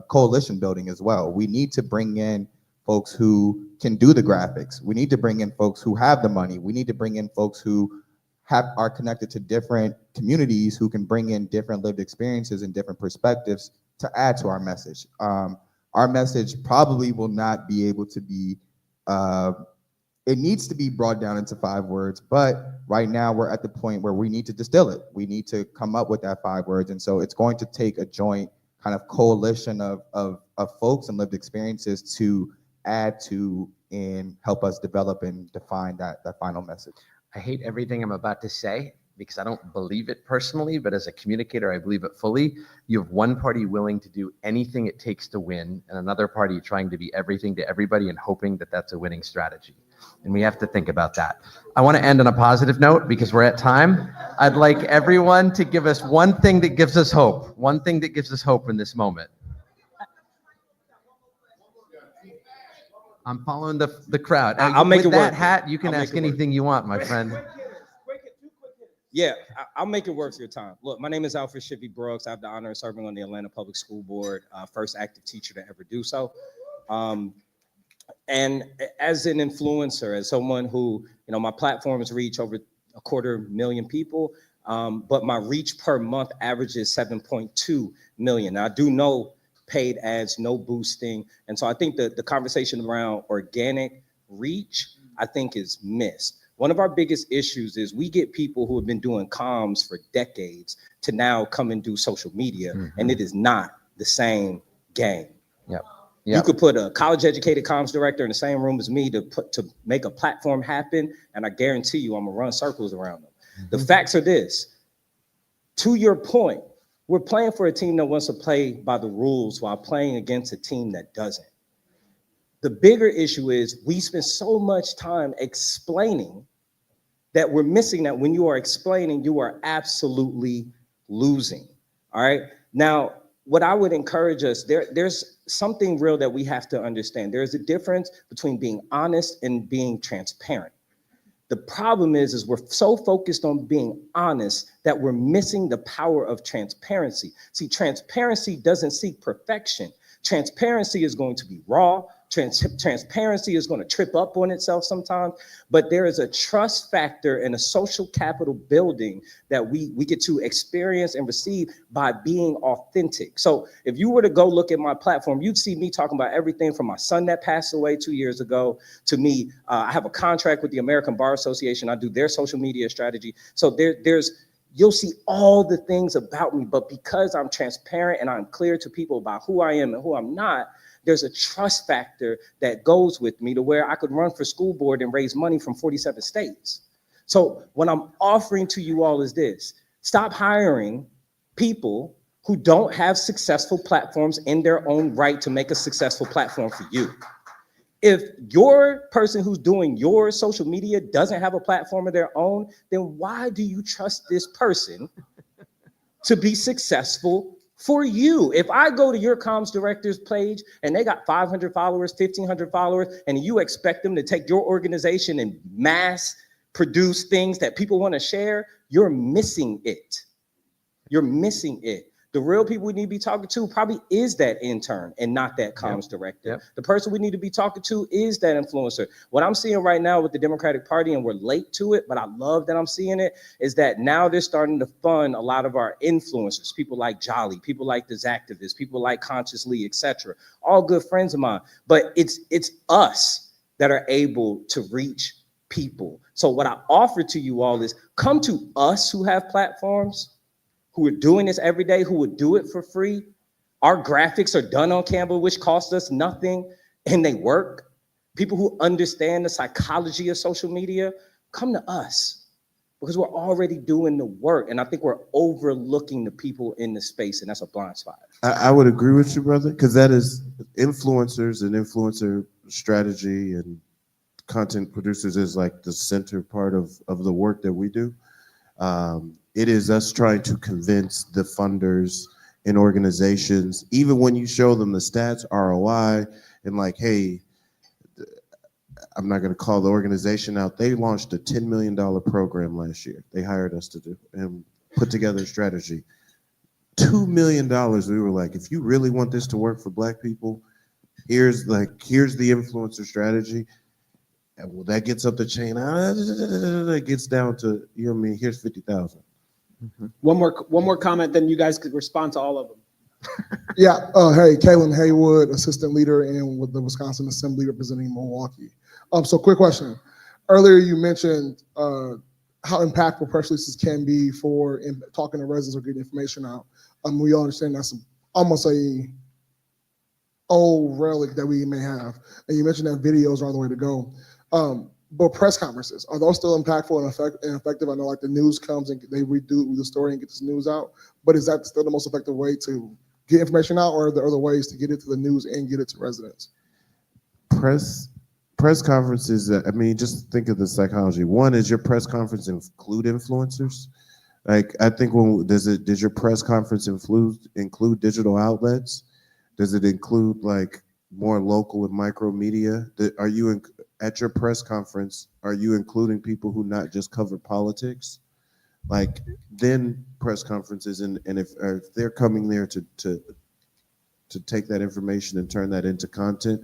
coalition building as well. We need to bring in folks who can do the graphics. We need to bring in folks who have the money. We need to bring in folks who are connected to different communities, who can bring in different lived experiences and different perspectives to add to our message. Our message probably will not be able to be, it needs to be brought down into 5 words, but right now we're at the point where we need to distill it. We need to come up with that 5 words. And so it's going to take a joint kind of coalition of folks and lived experiences to add to and help us develop and define that final message. I hate everything I'm about to say because I don't believe it personally, but as a communicator, I believe it fully. You have one party willing to do anything it takes to win, and another party trying to be everything to everybody and hoping that that's a winning strategy. And we have to think about that. I want to end on a positive note because we're at time. I'd like everyone to give us one thing that gives us hope, one thing that gives us hope in this moment. I'm following the crowd. I'll make With it work. that hat, you can I'll make ask it work. anything you want, my friend. Yeah, I'll make it worth your time. Look, my name is Alfred Shivy Brooks. I have the honor of serving on the Atlanta Public School Board, first active teacher to ever do so. And as an influencer, as someone who, my platforms reach over 250,000 people, but my reach per month averages 7.2 million. Now, I do know paid ads, no boosting. And so I think that the conversation around organic reach, I think is missed. One of our biggest issues is we get people who have been doing comms for decades to now come and do social media, and it is not the same game. Yep. You could put a college educated comms director in the same room as me to make a platform happen, and I guarantee you I'm gonna run circles around them. The facts are this. To your point, we're playing for a team that wants to play by the rules while playing against a team that doesn't. The bigger issue is we spend so much time explaining that we're missing that when you are explaining, you are absolutely losing. All right. Now, what I would encourage us, there's something real that we have to understand. There's a difference between being honest and being transparent. The problem is we're so focused on being honest that we're missing the power of transparency. See, transparency doesn't seek perfection. Transparency is going to be raw. Transparency is going to trip up on itself sometimes, but there is a trust factor and a social capital building that we get to experience and receive by being authentic. So if you were to go look at my platform, you'd see me talking about everything from my son that passed away 2 years ago to me. I have a contract with the American Bar Association. I do their social media strategy. So you'll see all the things about me, but because I'm transparent and I'm clear to people about who I am and who I'm not, there's a trust factor that goes with me to where I could run for school board and raise money from 47 states. So what I'm offering to you all is this: stop hiring people who don't have successful platforms in their own right to make a successful platform for you. If your person who's doing your social media doesn't have a platform of their own, then why do you trust this person to be successful for you? If I go to your comms director's page and they got 500 followers, 1,500 followers, and you expect them to take your organization and mass produce things that people want to share, you're missing it. You're missing it. The real people we need to be talking to probably is that intern and not that comms director. Yep. The person we need to be talking to is that influencer. What I'm seeing right now with the Democratic Party, and we're late to it, but I love that I'm seeing it, is that now they're starting to fund a lot of our influencers, people like Jolly, people like The Activists, people like Consciously, etc. All good friends of mine. But it's us that are able to reach people. So what I offer to you all is come to us who have platforms who are doing this every day, who would do it for free. Our graphics are done on Canva, which cost us nothing, and they work. People who understand the psychology of social media, come to us because we're already doing the work. And I think we're overlooking the people in the space, and that's a blind spot. I would agree with you, brother, because that is influencers and influencer strategy and content producers is like the center part of the work that we do. It is us trying to convince the funders and organizations, even when you show them the stats, ROI, and like, hey, I'm not going to call the organization out. They launched a $10 million program last year. They hired us to do and put together a strategy. $2 million. We were like, if you really want this to work for Black people, here's the influencer strategy. And well, that gets up the chain. It gets down to, you know what I mean? Here's 50,000. One more comment, then you guys could respond to all of them. Yeah. Hey, Kaylin Haywood, assistant leader with the Wisconsin Assembly representing Milwaukee. So quick question. Earlier you mentioned how impactful press releases can be for talking to residents or getting information out. We all understand that's almost a old relic that we may have. And you mentioned that videos are the way to go. But press conferences, are those still impactful and effective? I know like the news comes and they redo the story and get this news out, but is that still the most effective way to get information out, or are there other ways to get it to the news and get it to residents? Press conferences, I mean, just think of the psychology. One, is your press conference include influencers? Like, I think does your press conference include digital outlets? Does it include like more local and micro media? Are you at your press conference, are you including people who not just cover politics? Like, then press conferences, and if they're coming there to take that information and turn that into content,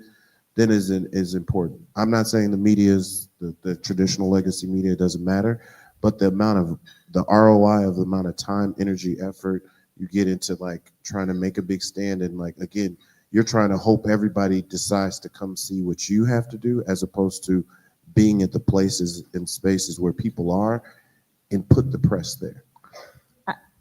then is important. I'm not saying the media's the traditional legacy media doesn't matter, but the ROI of the amount of time, energy, effort you get into like trying to make a big stand, and like, again, you're trying to hope everybody decides to come see what you have to do, as opposed to being at the places and spaces where people are and put the press there.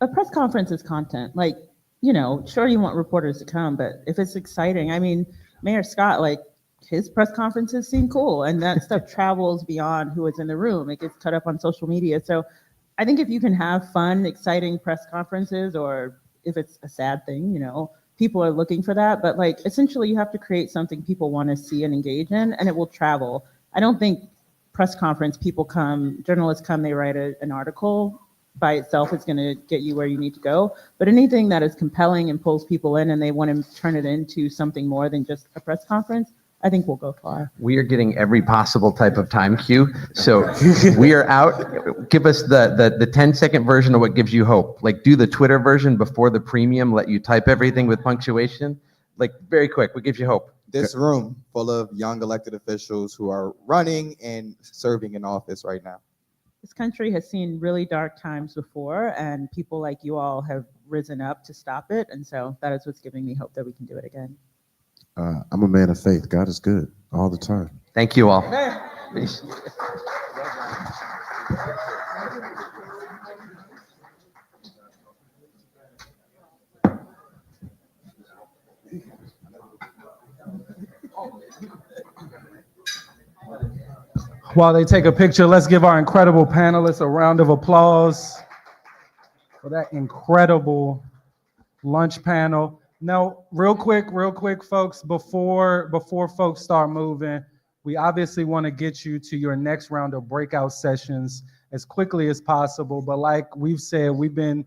A press conference is content. Like, sure, you want reporters to come, but if it's exciting, I mean, Mayor Scott, like, his press conferences seem cool, and that stuff travels beyond who is in the room. It gets cut up on social media. So I think if you can have fun, exciting press conferences, or if it's a sad thing, people are looking for that. But like, essentially, you have to create something people want to see and engage in, and it will travel. I don't think press conference, journalists come, they write an article by itself is going to get you where you need to go. But anything that is compelling and pulls people in and they want to turn it into something more than just a press conference, I think we'll go far. We are getting every possible type of time cue. So we are out. Give us the 10-second version of what gives you hope. Like, do the Twitter version before the premium, let you type everything with punctuation. Like, very quick, what gives you hope? This room full of young elected officials who are running and serving in office right now. This country has seen really dark times before, and people like you all have risen up to stop it. And so that is what's giving me hope that we can do it again. I'm a man of faith. God is good all the time. Thank you all. Peace. While they take a picture, let's give our incredible panelists a round of applause for that incredible lunch panel. Now, real quick, folks, before folks start moving, we obviously want to get you to your next round of breakout sessions as quickly as possible. But like we've said, we've been